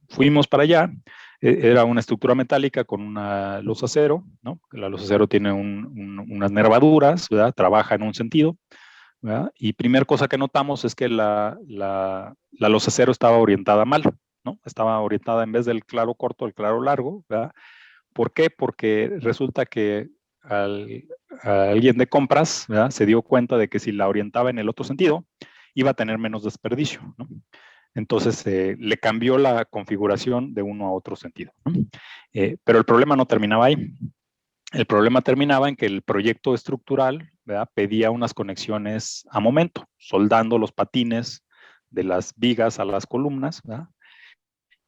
Speaker 2: fuimos para allá. Era una estructura metálica con una losa acero, ¿no? La losa acero tiene unas nervaduras, ¿verdad? Trabaja en un sentido, ¿verdad? Y primera cosa que notamos es que la losa acero estaba orientada mal, ¿no? Estaba orientada en vez del claro corto, el claro largo, ¿verdad? ¿Por qué? Porque resulta que alguien de compras, ¿verdad?, se dio cuenta de que si la orientaba en el otro sentido, iba a tener menos desperdicio, ¿no? Entonces le cambió la configuración de uno a otro sentido, ¿no? Pero el problema no terminaba ahí. El problema terminaba en que el proyecto estructural, ¿verdad?, pedía unas conexiones a momento, soldando los patines de las vigas a las columnas, ¿verdad?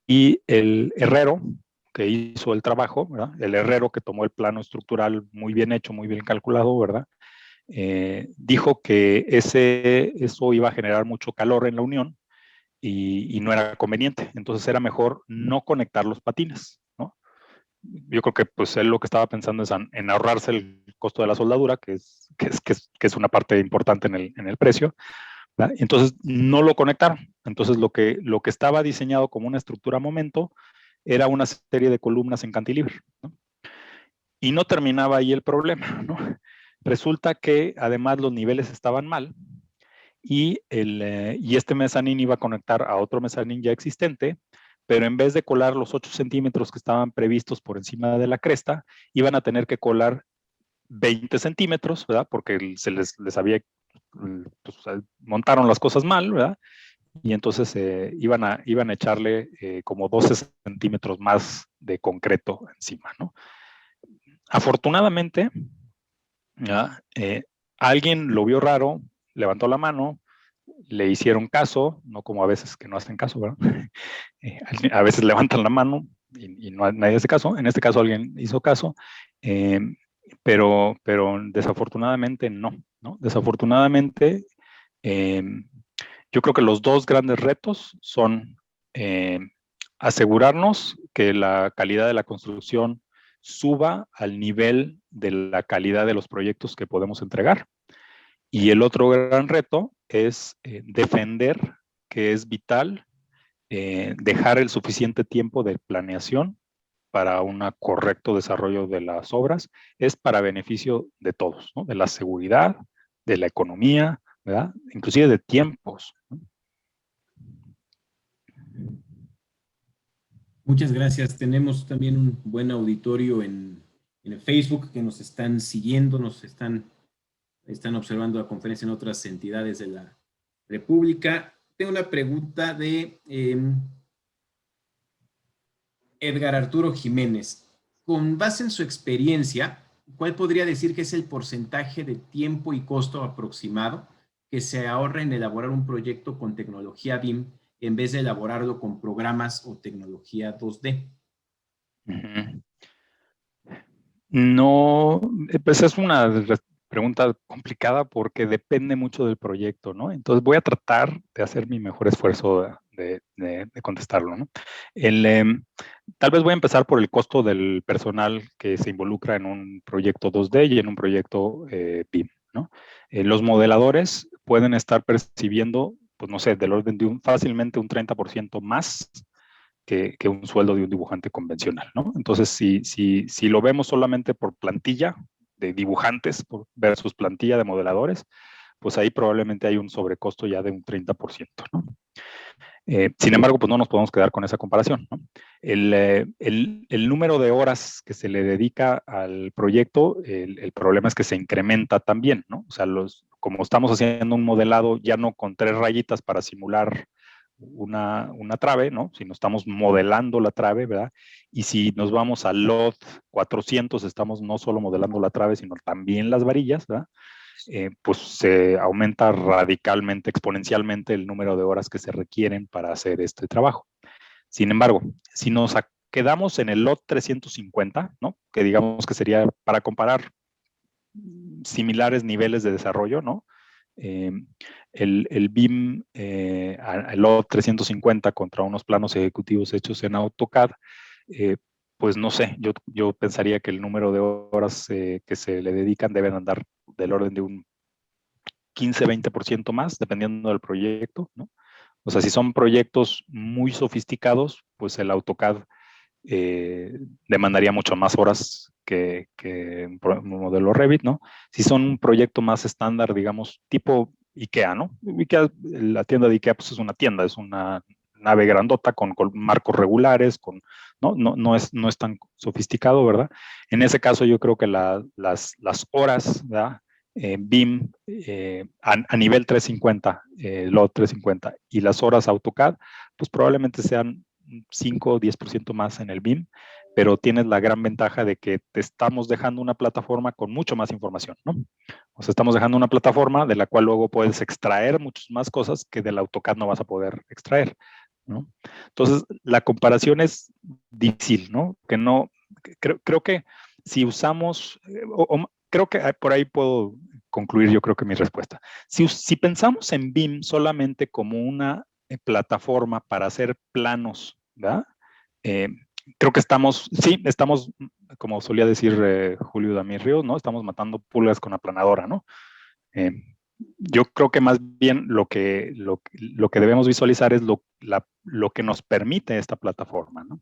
Speaker 2: Y el herrero que hizo el trabajo, ¿verdad?, el herrero que tomó el plano estructural muy bien hecho, muy bien calculado, ¿verdad?, dijo que eso iba a generar mucho calor en la unión y no era conveniente. Entonces era mejor no conectar los patines, ¿no? Yo creo que pues él lo que estaba pensando es en ahorrarse el costo de la soldadura, que es una parte importante en el precio, ¿verdad? Entonces no lo conectaron. Entonces lo que estaba diseñado como una estructura a momento era una serie de columnas en cantilever, ¿no? Y no terminaba ahí el problema, ¿no? Resulta que además los niveles estaban mal y este mezanín iba a conectar a otro mezanín ya existente, pero en vez de colar los 8 centímetros que estaban previstos por encima de la cresta, iban a tener que colar 20 centímetros, ¿verdad? Porque se les había, pues, montaron las cosas mal, ¿verdad? Y entonces iban a echarle como 12 centímetros más de concreto encima, ¿no? Afortunadamente, ¿ya?, alguien lo vio raro, levantó la mano, le hicieron caso, no como a veces que no hacen caso, ¿verdad? A veces levantan la mano y nadie hace caso. En este caso alguien hizo caso, pero desafortunadamente no, ¿no? Desafortunadamente, yo creo que los dos grandes retos son asegurarnos que la calidad de la construcción suba al nivel de la calidad de los proyectos que podemos entregar. Y el otro gran reto es defender que es vital dejar el suficiente tiempo de planeación para un correcto desarrollo de las obras. Es para beneficio de todos, ¿no? De la seguridad, de la economía, ¿verdad? Inclusive de tiempos, ¿no?
Speaker 3: Muchas gracias. Tenemos también un buen auditorio en el Facebook que nos están siguiendo, están observando la conferencia en otras entidades de la República. Tengo una pregunta de Edgar Arturo Jiménez. Con base en su experiencia, ¿cuál podría decir que es el porcentaje de tiempo y costo aproximado que se ahorra en elaborar un proyecto con tecnología BIM en vez de elaborarlo con programas o tecnología 2D?
Speaker 2: Uh-huh. No, pues es una pregunta complicada porque depende mucho del proyecto, ¿no? Entonces voy a tratar de hacer mi mejor esfuerzo de contestarlo, ¿no? Tal vez voy a empezar por el costo del personal que se involucra en un proyecto 2D y en un proyecto BIM, ¿no? Los modeladores pueden estar percibiendo, pues no sé, del orden de fácilmente un 30% más que un sueldo de un dibujante convencional, ¿no? Entonces, si lo vemos solamente por plantilla de dibujantes versus plantilla de modeladores, pues ahí probablemente hay un sobrecosto ya de un 30%, ¿no? Sin embargo, pues no nos podemos quedar con esa comparación, ¿no? El número de horas que se le dedica al proyecto, el problema es que se incrementa también, ¿no? O sea, como estamos haciendo un modelado ya no con 3 rayitas para simular una trave, ¿no? Sino estamos modelando la trave, ¿verdad? Y si nos vamos al LOD 400, estamos no solo modelando la trave, sino también las varillas, ¿verdad? Pues se aumenta radicalmente, exponencialmente el número de horas que se requieren para hacer este trabajo. Sin embargo, si nos quedamos en el LOD 350, ¿no? Que digamos que sería para comparar similares niveles de desarrollo, ¿no? El BIM, el LOD 350 contra unos planos ejecutivos hechos en AutoCAD, pues no sé, yo pensaría que el número de horas que se le dedican deben andar del orden de un 15-20% más, dependiendo del proyecto, ¿no? O sea, si son proyectos muy sofisticados, pues el AutoCAD demandaría mucho más horas que un modelo Revit, ¿no? Si son un proyecto más estándar, digamos, tipo IKEA, ¿no? IKEA, la tienda de IKEA, pues es una tienda, es una nave grandota con marcos regulares, no es tan sofisticado, ¿verdad? En ese caso yo creo que las horas, ¿verdad? BIM a nivel 350, LOD 350 y las horas AutoCAD, pues probablemente sean 5 o 10% más en el BIM, pero tienes la gran ventaja de que te estamos dejando una plataforma con mucho más información, ¿no? O sea, estamos dejando una plataforma de la cual luego puedes extraer muchas más cosas que del AutoCAD no vas a poder extraer, ¿no? Entonces, la comparación es difícil, ¿no? Creo que si usamos, creo que por ahí puedo concluir yo creo que mi respuesta. Si pensamos en BIM solamente como una plataforma para hacer planos, ¿verdad? Creo que estamos, como solía decir Julio Damir Ríos, ¿no? Estamos matando pulgas con aplanadora, ¿no? Yo creo que más bien lo que debemos visualizar es lo que nos permite esta plataforma, ¿no?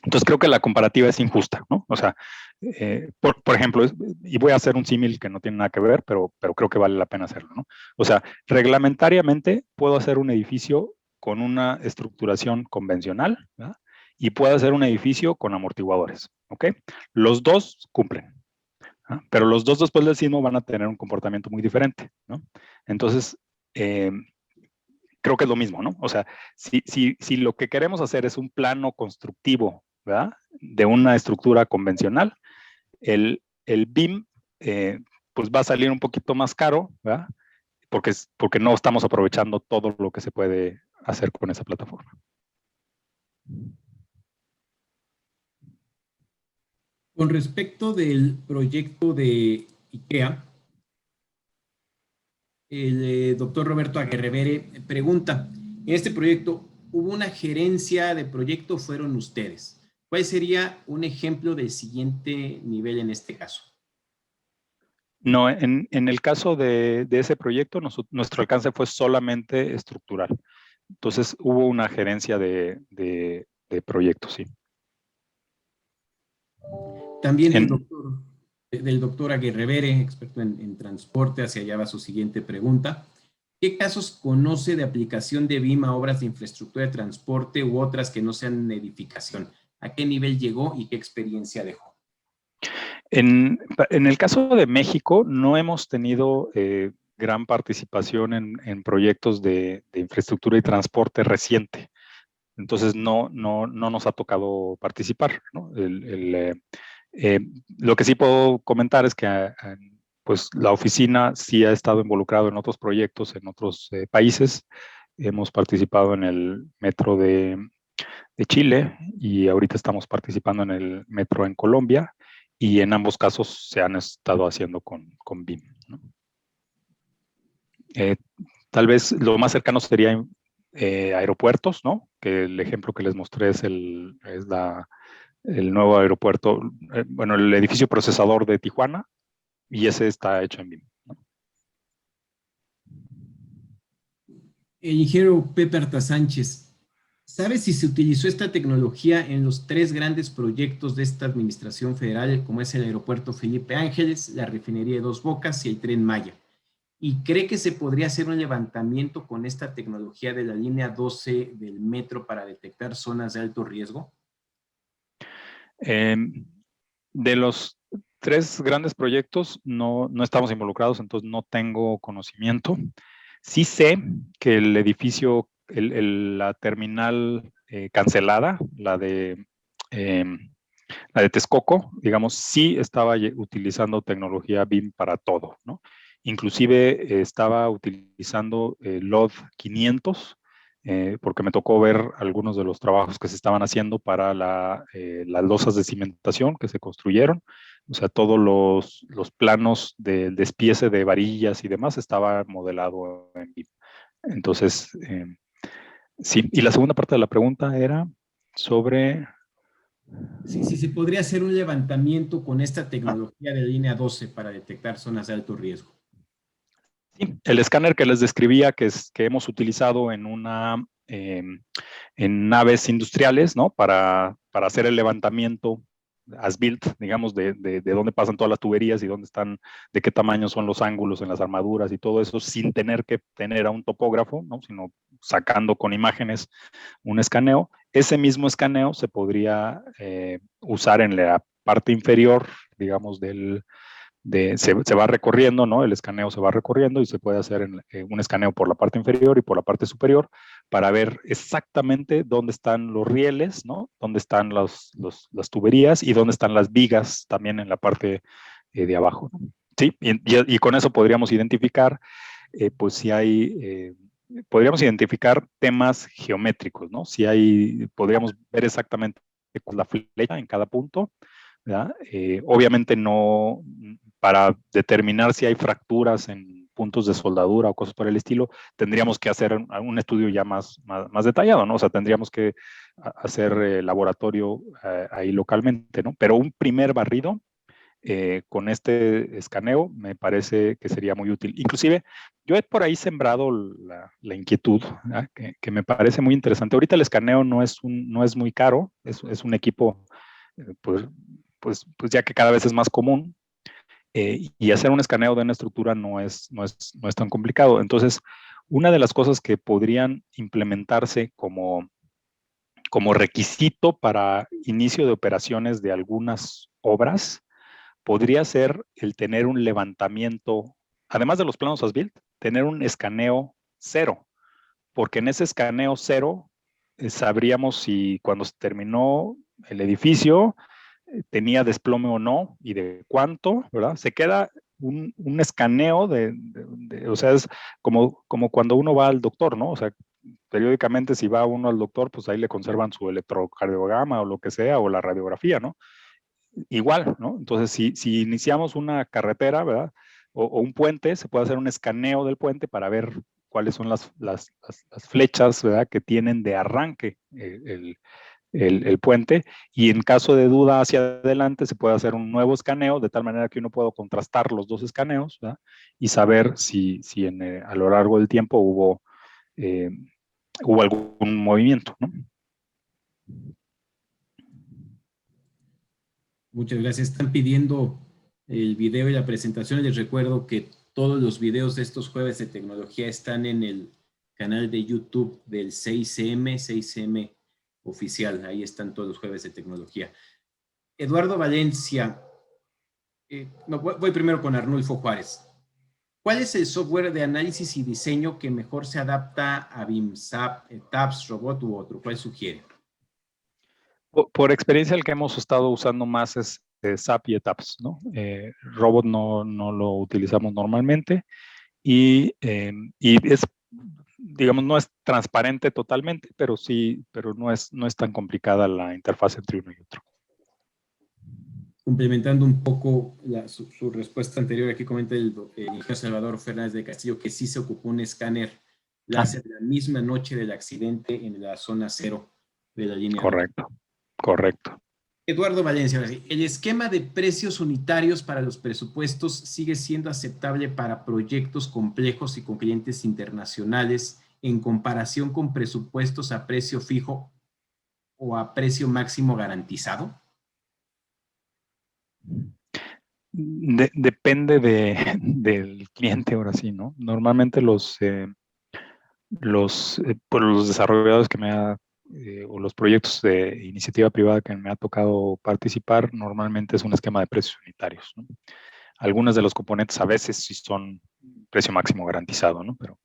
Speaker 2: Entonces creo que la comparativa es injusta, ¿no? O sea, por ejemplo, y voy a hacer un símil que no tiene nada que ver, pero creo que vale la pena hacerlo, ¿no? O sea, reglamentariamente puedo hacer un edificio con una estructuración convencional, ¿verdad? Y puedo hacer un edificio con amortiguadores, ¿ok? Los dos cumplen, ¿ah? Pero los dos después del sismo van a tener un comportamiento muy diferente, ¿no? Entonces, creo que es lo mismo, ¿no? O sea, si lo que queremos hacer es un plano constructivo, ¿verdad? De una estructura convencional, el BIM, pues va a salir un poquito más caro, ¿verdad? Porque no estamos aprovechando todo lo que se puede hacer con esa plataforma.
Speaker 3: Con respecto del proyecto de IKEA, el doctor Roberto Aguerrevere pregunta, en este proyecto, ¿hubo una gerencia de proyecto? ¿Fueron ustedes? ¿Cuál sería un ejemplo del siguiente nivel en este caso?
Speaker 2: No, en el caso de ese proyecto, nuestro alcance fue solamente estructural. Entonces, hubo una gerencia de proyectos, sí.
Speaker 3: También del doctor Aguerrevere, experto en transporte, hacia allá va su siguiente pregunta. ¿Qué casos conoce de aplicación de BIM a obras de infraestructura de transporte u otras que no sean edificación? ¿A qué nivel llegó y qué experiencia dejó?
Speaker 2: En el caso de México, no hemos tenido gran participación en proyectos de infraestructura y transporte reciente. Entonces, no nos ha tocado participar, ¿no? Lo que sí puedo comentar es que pues, la oficina sí ha estado involucrado en otros proyectos en otros países. Hemos participado en el metro de Chile y ahorita estamos participando en el metro en Colombia y en ambos casos se han estado haciendo con BIM, ¿no? Tal vez lo más cercano sería aeropuertos, ¿no? Que el ejemplo que les mostré es el nuevo aeropuerto, bueno, el edificio procesador de Tijuana, y ese está hecho en BIM, ¿no?
Speaker 3: El ingeniero Pepe Arta Sánchez, ¿sabe si se utilizó esta tecnología en los 3 grandes proyectos de esta administración federal, como es el aeropuerto Felipe Ángeles, la refinería de Dos Bocas y el Tren Maya? ¿Y cree que se podría hacer un levantamiento con esta tecnología de la línea 12 del metro para detectar zonas de alto riesgo?
Speaker 2: De los 3 grandes proyectos no estamos involucrados, entonces no tengo conocimiento. Sí sé que el edificio, la terminal cancelada, la de Texcoco, digamos, sí estaba utilizando tecnología BIM para todo, ¿no? Inclusive estaba utilizando LOD 500, porque me tocó ver algunos de los trabajos que se estaban haciendo para las losas de cimentación que se construyeron. O sea, todos los planos del despiece de varillas y demás estaba modelado en BIM. Entonces, sí. Y la segunda parte de la pregunta era sobre...
Speaker 3: Sí, sí, se podría hacer un levantamiento con esta tecnología de línea 12 para detectar zonas de alto riesgo.
Speaker 2: Sí, el escáner que les describía que hemos utilizado en naves industriales, ¿no? Para hacer el levantamiento as built, digamos, de dónde pasan todas las tuberías y dónde están, de qué tamaño son los ángulos en las armaduras y todo eso, sin tener que tener a un topógrafo, ¿no? Sino sacando con imágenes un escaneo. Ese mismo escaneo se podría usar en la parte inferior, digamos, se va recorriendo, ¿no? El escaneo se va recorriendo y se puede hacer un escaneo por la parte inferior y por la parte superior para ver exactamente dónde están los rieles, ¿no? Dónde están las tuberías y dónde están las vigas también en la parte de abajo, ¿no? Sí, y con eso podríamos identificar, pues si hay, podríamos identificar temas geométricos, ¿no? Podríamos ver exactamente la flecha en cada punto, ¿verdad? Obviamente no, para determinar si hay fracturas en puntos de soldadura o cosas por el estilo, tendríamos que hacer un estudio ya más detallado, ¿no? O sea, tendríamos que hacer laboratorio ahí localmente, ¿no? Pero un primer barrido con este escaneo me parece que sería muy útil. Inclusive, yo he por ahí sembrado la inquietud, que me parece muy interesante. Ahorita el escaneo no es muy caro, es un equipo, pues ya que cada vez es más común, y hacer un escaneo de una estructura no es tan complicado. Entonces, una de las cosas que podrían implementarse como requisito para inicio de operaciones de algunas obras podría ser el tener un levantamiento, además de los planos as-built, tener un escaneo cero, porque en ese escaneo cero sabríamos si cuando se terminó el edificio tenía desplome o no y de cuánto, ¿verdad? Se queda un escaneo o sea, es como cuando uno va al doctor, ¿no? O sea, periódicamente si va uno al doctor, pues ahí le conservan su electrocardiograma o lo que sea, o la radiografía, ¿no? Igual, ¿no? Entonces, si iniciamos una carretera, ¿verdad? O un puente, se puede hacer un escaneo del puente para ver cuáles son las flechas, ¿verdad? Que tienen de arranque el puente, y en caso de duda hacia adelante se puede hacer un nuevo escaneo de tal manera que uno pueda contrastar los dos escaneos, ¿verdad? Y saber si a lo largo del tiempo hubo algún movimiento, ¿no?
Speaker 3: Muchas gracias. Están pidiendo el video y la presentación. Les recuerdo que todos los videos de estos jueves de tecnología están en el canal de YouTube del 6M oficial. Ahí están todos los jueves de tecnología. Eduardo Valencia, voy primero con Arnulfo Juárez. ¿Cuál es el software de análisis y diseño que mejor se adapta a BIM, SAP, TAPS, Robot u otro? ¿Cuál sugiere?
Speaker 2: Por experiencia, el que hemos estado usando más es SAP y ETAPS, ¿no? Robot no lo utilizamos normalmente y es, digamos, no es transparente totalmente, pero sí, pero no es tan complicada la interfaz entre uno y otro.
Speaker 3: Complementando un poco su respuesta anterior, aquí comenta el ingeniero Salvador Fernández de Castillo que sí se ocupó un escáner láser la misma noche del accidente en la zona 0 de la línea.
Speaker 2: Correcto.
Speaker 3: Eduardo Valencia, ¿el esquema de precios unitarios para los presupuestos sigue siendo aceptable para proyectos complejos y con clientes internacionales en comparación con presupuestos a precio fijo o a precio máximo garantizado?
Speaker 2: Depende del cliente, ahora sí, ¿no? Normalmente pues los desarrolladores o los proyectos de iniciativa privada que me ha tocado participar, normalmente es un esquema de precios unitarios, ¿no? Algunos de los componentes a veces sí son precio máximo garantizado, ¿no? Pero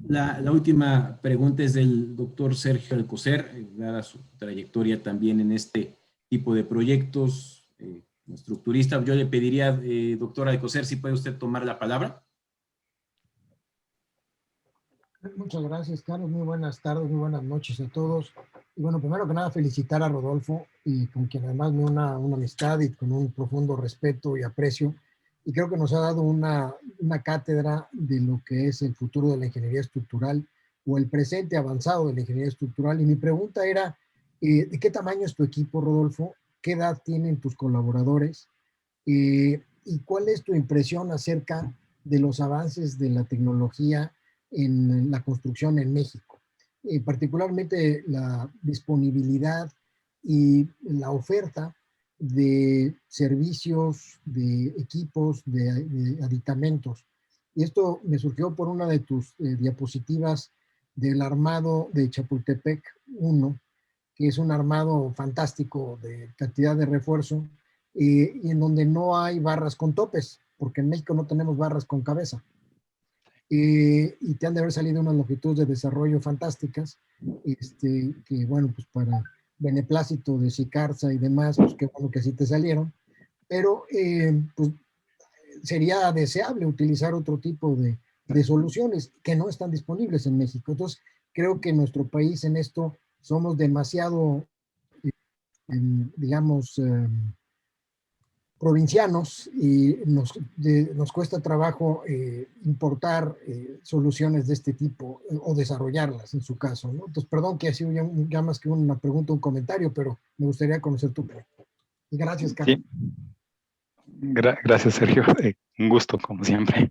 Speaker 3: La última pregunta es del doctor Sergio Alcocer, dada su trayectoria también en este tipo de proyectos, estructurista. Yo le pediría, doctor Alcocer, si puede usted tomar la palabra.
Speaker 4: Muchas gracias, Carlos. Muy buenas tardes, muy buenas noches a todos. Y bueno, primero que nada, felicitar a Rodolfo, y con quien además me una amistad y con un profundo respeto y aprecio. Y creo que nos ha dado una cátedra de lo que es el futuro de la ingeniería estructural o el presente avanzado de la ingeniería estructural. Y mi pregunta era, ¿de qué tamaño es tu equipo, Rodolfo? ¿Qué edad tienen tus colaboradores? ¿Y cuál es tu impresión acerca de los avances de la tecnología en la construcción en México? Particularmente la disponibilidad y la oferta de servicios, de equipos, de aditamentos. Y esto me surgió por una de tus diapositivas del armado de Chapultepec 1, que es un armado fantástico de cantidad de refuerzo, y en donde no hay barras con topes, porque en México no tenemos barras con cabeza. Y te han de haber salido unas longitudes de desarrollo fantásticas, que bueno, pues para beneplácito de Sicarza y demás, pues qué bueno que así te salieron, pero pues sería deseable utilizar otro tipo de soluciones que no están disponibles en México. Entonces, creo que nuestro país en esto somos demasiado, digamos, provincianos, y nos cuesta trabajo importar soluciones de este tipo o desarrollarlas en su caso, ¿no? Entonces, perdón que ha sido ya más que una pregunta, un comentario, pero me gustaría conocer tu opinión. Y gracias, Carlos.
Speaker 2: sí, gracias, Sergio. Un gusto, como siempre.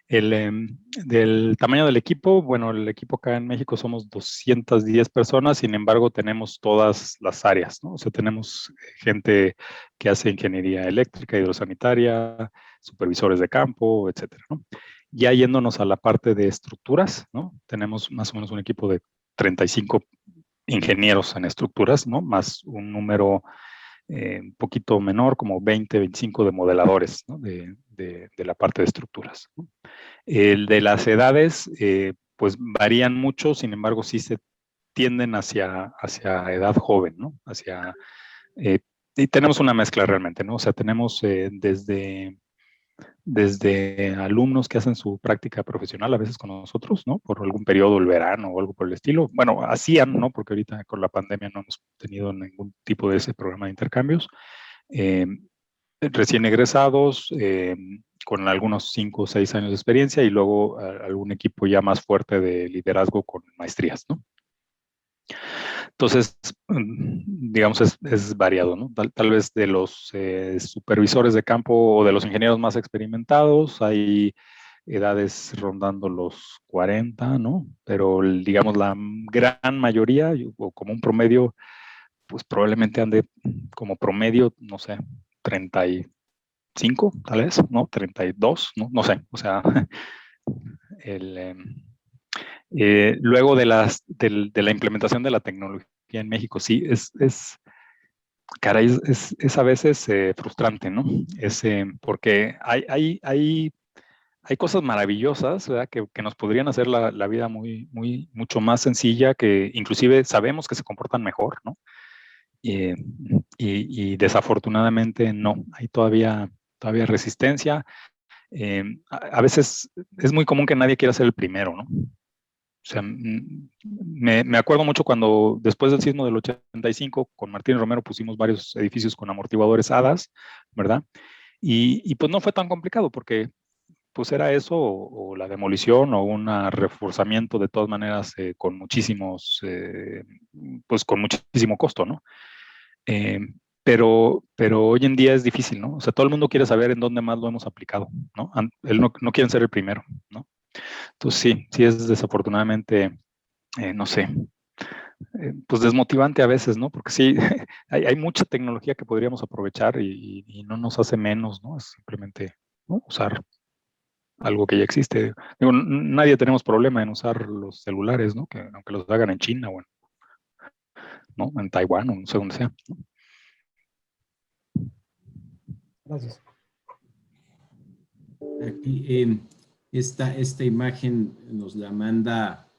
Speaker 2: Del tamaño del equipo, bueno, el equipo acá en México somos 210 personas, sin embargo tenemos todas las áreas, ¿no? O sea, tenemos gente que hace ingeniería eléctrica, hidrosanitaria, supervisores de campo, etcétera, ¿no? Ya yéndonos a la parte de estructuras, ¿no? Tenemos más o menos un equipo de 35 ingenieros en estructuras, ¿no? Más un número un poquito menor, como 20, 25 de modeladores, ¿no? de la parte de estructuras, ¿no? El de las edades, pues varían mucho, sin embargo, sí se tienden hacia edad joven, ¿no? Y tenemos una mezcla realmente, ¿no? O sea, tenemos desde alumnos que hacen su práctica profesional a veces con nosotros, ¿no? Por algún periodo, el verano o algo por el estilo. Bueno, hacían, ¿no? Porque ahorita con la pandemia no hemos tenido ningún tipo de ese programa de intercambios. Recién egresados, con algunos 5 o 6 años de experiencia, y luego algún equipo ya más fuerte de liderazgo con maestrías, ¿no? Entonces, digamos, es variado, ¿no? Tal vez de los supervisores de campo o de los ingenieros más experimentados, hay edades rondando los 40, ¿no? Pero, digamos, la gran mayoría, o como un promedio, pues probablemente ande como promedio, no sé, 35, tal vez, ¿no? 32, ¿no? No sé, o sea, luego de la implementación de la tecnología en México, sí, caray, es a veces frustrante, ¿no? Porque hay cosas maravillosas, ¿verdad? Que nos podrían hacer la vida mucho más sencilla, que inclusive sabemos que se comportan mejor, ¿no? Y desafortunadamente no, hay todavía resistencia. A veces es muy común que nadie quiera ser el primero, ¿no? O sea, me acuerdo mucho cuando después del sismo del 85, con Martín Romero pusimos varios edificios con amortiguadores HADAS, ¿verdad? Y pues no fue tan complicado, porque pues era eso o la demolición o un reforzamiento de todas maneras con pues con muchísimo costo, ¿no? Pero hoy en día es difícil, ¿no? O sea, todo el mundo quiere saber en dónde más lo hemos aplicado, ¿no? Él no quieren ser el primero, ¿no? Entonces sí es desafortunadamente, no sé, pues desmotivante a veces, ¿no? Porque sí, hay mucha tecnología que podríamos aprovechar y no nos hace menos, ¿no? Es simplemente, ¿no?, usar algo que ya existe. Digo, nadie tenemos problema en usar los celulares, ¿no? Que aunque los hagan en China o ¿no?, en Taiwán o no sé dónde sea.
Speaker 4: Gracias.
Speaker 3: Aquí, esta imagen nos la manda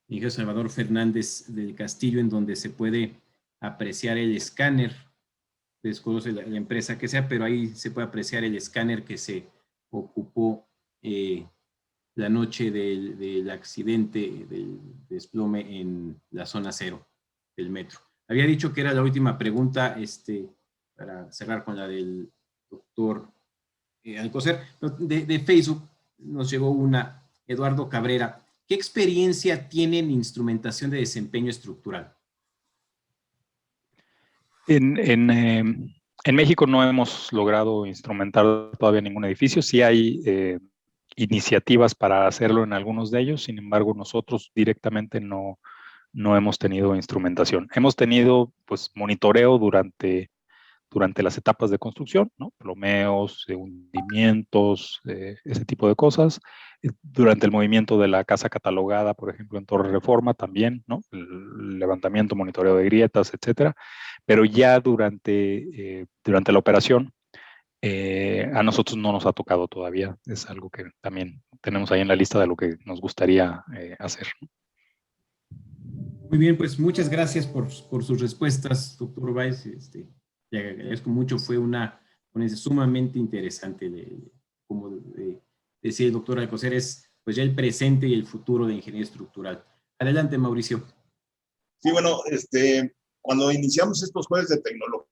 Speaker 3: Miguel Salvador Fernández del Castillo, en donde se puede apreciar el escáner. Desconoce la empresa que sea, pero ahí se puede apreciar el escáner que se ocupó la noche del accidente, del desplome en la zona 0 del metro. Había dicho que era la última pregunta, para cerrar con la del doctor Alcocer. De Facebook nos llegó una, Eduardo Cabrera. ¿Qué experiencia tiene en instrumentación de desempeño estructural?
Speaker 2: En México no hemos logrado instrumentar todavía ningún edificio. Sí hay iniciativas para hacerlo en algunos de ellos, sin embargo, nosotros directamente no hemos tenido instrumentación. Hemos tenido, pues, monitoreo durante las etapas de construcción, ¿no? Plomeos, hundimientos, ese tipo de cosas. Durante el movimiento de la casa catalogada, por ejemplo, en Torre Reforma también, ¿no? El levantamiento, monitoreo de grietas, etcétera. Pero ya durante la operación, a nosotros no nos ha tocado todavía. Es algo que también tenemos ahí en la lista de lo que nos gustaría hacer.
Speaker 3: Muy bien, pues muchas gracias por sus respuestas, doctor Báez. Le agradezco mucho, fue una ponencia sumamente interesante. Como decía el doctor Alcocer, es pues ya el presente y el futuro de ingeniería estructural. Adelante, Mauricio.
Speaker 1: Sí, bueno, cuando iniciamos estos jueves de tecnología,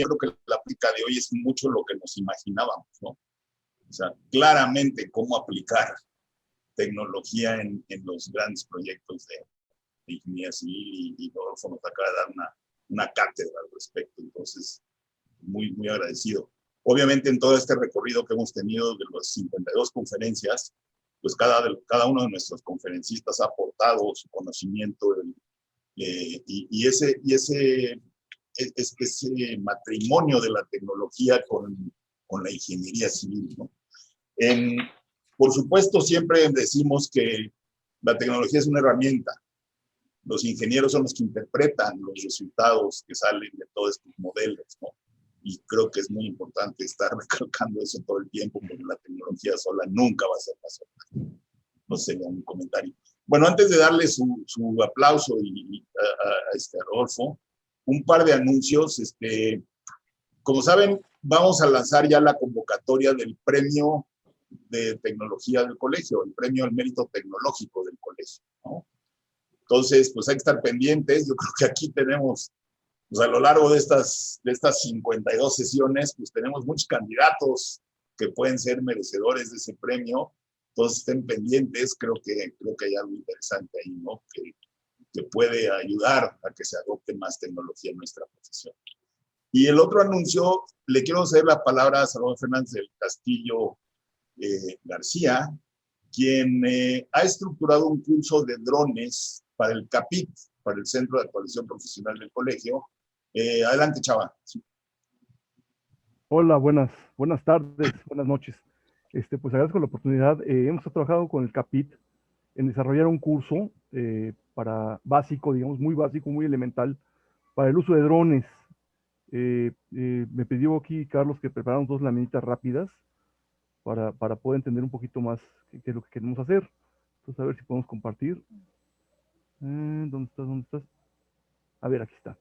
Speaker 1: creo que la práctica de hoy es mucho lo que nos imaginábamos, ¿no? O sea, claramente cómo aplicar tecnología en los grandes proyectos de ingeniería civil, y Rodolfo nos acaba de dar una cátedra al respecto. Entonces, muy, muy agradecido. Obviamente, en todo este recorrido que hemos tenido de las 52 conferencias, pues cada uno de nuestros conferencistas ha aportado su conocimiento y ese matrimonio de la tecnología con la ingeniería civil, ¿no? Por supuesto, siempre decimos que la tecnología es una herramienta. Los ingenieros son los que interpretan los resultados que salen de todos estos modelos, ¿no? Y creo que es muy importante estar recalcando eso todo el tiempo, porque la tecnología sola nunca va a ser más sola. No sería un comentario. Bueno, antes de darle su aplauso a Rodolfo, un par de anuncios. Como saben, vamos a lanzar ya la convocatoria del premio de tecnología del colegio, el premio al mérito tecnológico del colegio, ¿no? Entonces, pues hay que estar pendientes. Yo creo que aquí tenemos, pues a lo largo de estas 52 sesiones, pues tenemos muchos candidatos que pueden ser merecedores de ese premio. Entonces, estén pendientes. Creo que hay algo interesante ahí, ¿no? Que puede ayudar a que se adopte más tecnología en nuestra profesión. Y el otro anuncio, le quiero ceder la palabra a Salvador Fernández del Castillo García, quien ha estructurado un curso de drones para el CAPIT, para el Centro de Actualización Profesional del Colegio. Adelante, Chava. Sí.
Speaker 5: Hola, buenas tardes, buenas noches. Pues agradezco la oportunidad. Hemos trabajado con el CAPIT en desarrollar un curso para básico, digamos, muy básico, muy elemental, para el uso de drones. Me pidió aquí Carlos que preparáramos 2 laminitas rápidas para poder entender un poquito más qué es lo que queremos hacer. Entonces, a ver si podemos compartir. ¿Dónde estás? A ver, aquí está.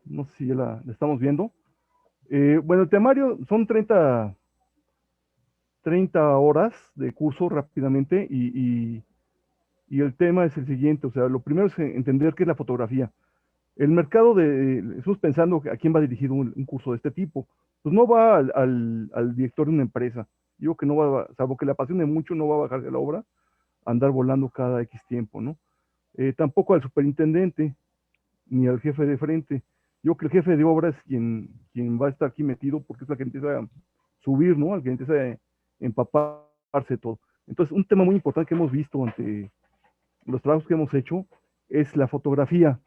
Speaker 5: No sé si ya la estamos viendo. Bueno, el temario son 30 horas de curso rápidamente y el tema es el siguiente. O sea, lo primero es entender qué es la fotografía. El mercado estamos pensando a quién va dirigido un curso de este tipo. Pues no va al director de una empresa. Digo que no va, salvo que le apasione mucho, no va a bajar de la obra, a andar volando cada X tiempo, ¿no? Tampoco al superintendente, ni al jefe de frente. Yo creo que el jefe de obra es quien va a estar aquí metido, porque es la que empieza a subir, ¿no? Al que empieza a empaparse todo. Entonces, un tema muy importante que hemos visto ante los trabajos que hemos hecho es la fotografía,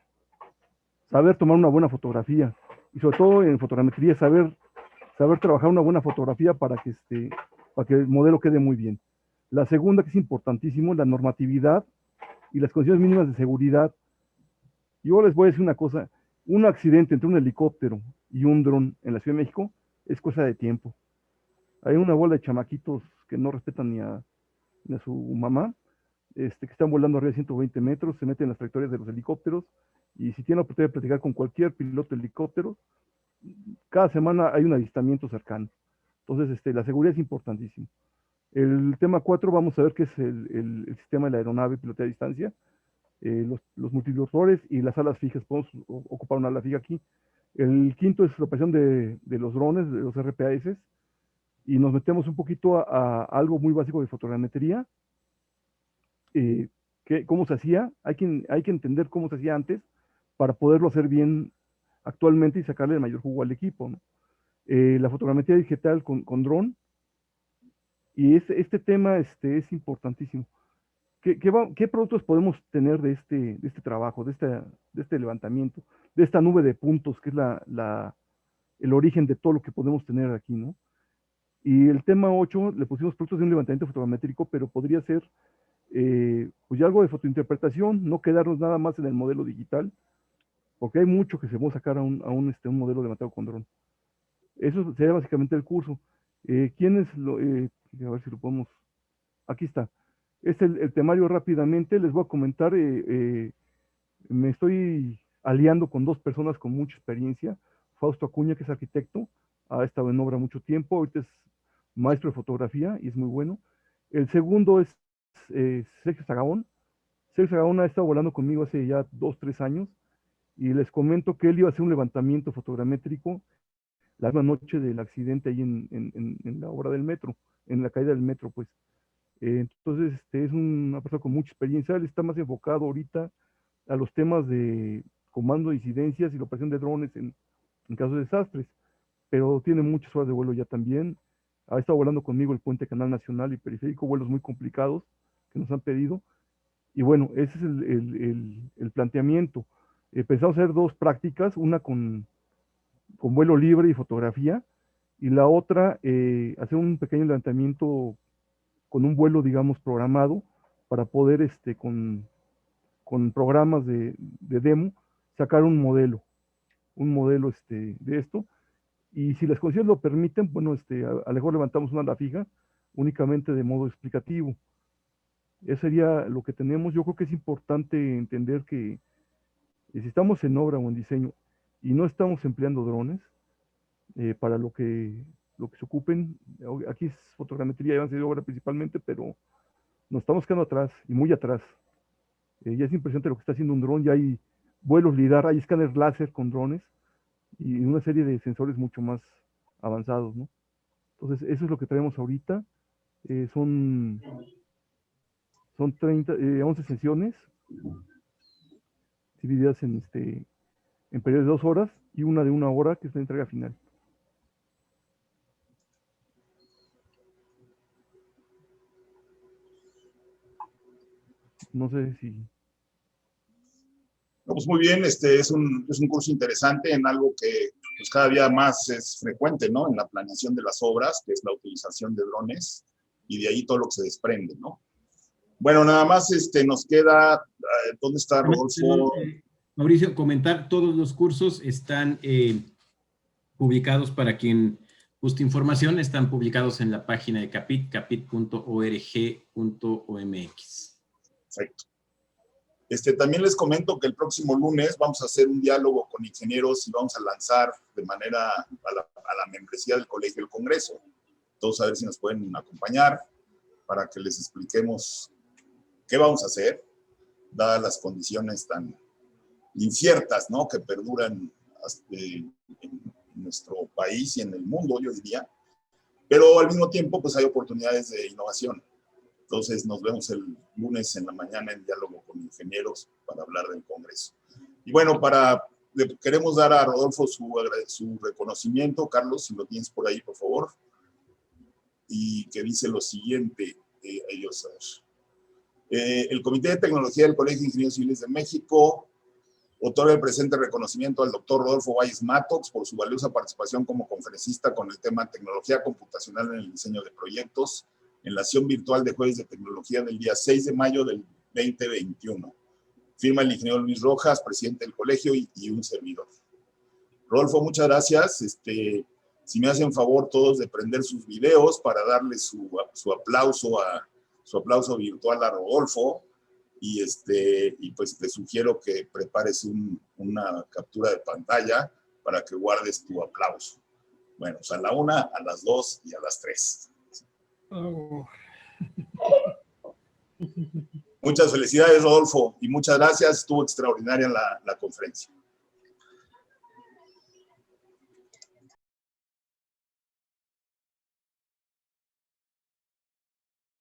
Speaker 5: saber tomar una buena fotografía, y sobre todo en fotogrametría, saber trabajar una buena fotografía para que el modelo quede muy bien. La segunda, que es importantísimo, la normatividad y las condiciones mínimas de seguridad. Yo les voy a decir una cosa, un accidente entre un helicóptero y un dron en la Ciudad de México es cosa de tiempo. Hay una bola de chamaquitos que no respetan ni a su mamá, que están volando arriba de 120 metros, se meten en las trayectorias de los helicópteros, y si tienen la oportunidad de platicar con cualquier piloto de helicóptero, cada semana hay un avistamiento cercano. Entonces, la seguridad es importantísima. El tema 4, vamos a ver qué es el sistema de la aeronave pilotea a distancia, los multirotores y las alas fijas. Podemos ocupar una ala fija aquí. El quinto es la operación de los drones, de los RPAS, y nos metemos un poquito a algo muy básico de fotogrametría. ¿Cómo se hacía? Hay que entender cómo se hacía antes para poderlo hacer bien actualmente y sacarle el mayor jugo al equipo, ¿no? La fotogrametría digital con dron, y este tema es importantísimo. ¿Qué productos podemos tener de este trabajo, de este levantamiento, de esta nube de puntos, que es el origen de todo lo que podemos tener aquí, ¿no? Y el tema 8, le pusimos productos de un levantamiento fotogramétrico, pero podría ser pues ya algo de fotointerpretación, no quedarnos nada más en el modelo digital, porque hay mucho que se va a sacar a un modelo levantado con dron. Eso sería básicamente el curso. ¿Quiénes a ver si lo podemos? Aquí está. Es el temario rápidamente. Les voy a comentar. Me estoy aliando con 2 personas con mucha experiencia. Fausto Acuña, que es arquitecto, ha estado en obra mucho tiempo, ahorita es maestro de fotografía y es muy bueno. El segundo es Sergio Sagaón. Sergio Sagaón ha estado volando conmigo hace ya 2, 3 años, y les comento que él iba a hacer un levantamiento fotogramétrico la misma noche del accidente ahí en la obra del metro, en la caída del metro, pues. Entonces, es una persona con mucha experiencia. Él está más enfocado ahorita a los temas de comando de incidencias y la operación de drones en casos de desastres, pero tiene muchas horas de vuelo ya también. Ha estado volando conmigo el puente Canal Nacional y Periférico, vuelos muy complicados que nos han pedido. Y bueno, ese es el planteamiento. Pensamos hacer 2 prácticas, una con vuelo libre y fotografía, y la otra, hacer un pequeño levantamiento con un vuelo, digamos, programado, para poder, con programas de demo, sacar un modelo de esto. Y si las condiciones lo permiten, bueno, a lo mejor levantamos una ala fija únicamente de modo explicativo. Eso sería lo que tenemos. Yo creo que es importante entender que si estamos en obra o en diseño y no estamos empleando drones para lo que se ocupen, aquí es fotogrametría y avance de obra principalmente, pero nos estamos quedando atrás, y muy atrás. Ya es impresionante lo que está haciendo un dron. Ya hay vuelos lidar, hay escáner láser con drones y una serie de sensores mucho más avanzados, ¿no? Entonces, eso es lo que traemos ahorita. Son 11 sesiones divididas en periodos de 2 horas y una de 1 hora, que es la entrega final. No sé si...
Speaker 1: No, pues muy bien, es un curso interesante en algo que pues, cada día más es frecuente, ¿no? En la planeación de las obras, que es la utilización de drones, y de ahí todo lo que se desprende, ¿no? Bueno, nada más nos queda, ¿dónde está Rodolfo?
Speaker 3: Mauricio, comentar, todos los cursos están publicados, para quien guste información, están publicados en la página de Capit, capit.org.omx.
Speaker 1: Perfecto. También les comento que el próximo lunes vamos a hacer un diálogo con ingenieros y vamos a lanzar de manera a la membresía del Colegio del Congreso. Entonces, a ver si nos pueden acompañar para que les expliquemos qué vamos a hacer, dadas las condiciones tan inciertas, ¿no?, que perduran en nuestro país y en el mundo, yo diría. Pero al mismo tiempo, pues hay oportunidades de innovación. Entonces, nos vemos el lunes en la mañana en diálogo con ingenieros para hablar del Congreso. Y bueno, le queremos dar a Rodolfo su reconocimiento. Carlos, si lo tienes por ahí, por favor. Y que dice lo siguiente, El Comité de Tecnología del Colegio de Ingenieros Civiles de México otorga el presente reconocimiento al doctor Rodolfo Valles Mattox por su valiosa participación como conferencista con el tema Tecnología Computacional en el Diseño de Proyectos en la sesión virtual de Jueves de Tecnología del día 6 de mayo del 2021. Firma el ingeniero Luis Rojas, presidente del colegio, y un servidor. Rodolfo, muchas gracias. Si me hacen favor todos de prender sus videos para darle su aplauso virtual a Rodolfo, y pues te sugiero que prepares una captura de pantalla para que guardes tu aplauso. Bueno, pues a la 1, a las 2 y a las 3.
Speaker 4: Oh.
Speaker 1: Muchas felicidades, Rodolfo, y muchas gracias. Estuvo extraordinaria la conferencia.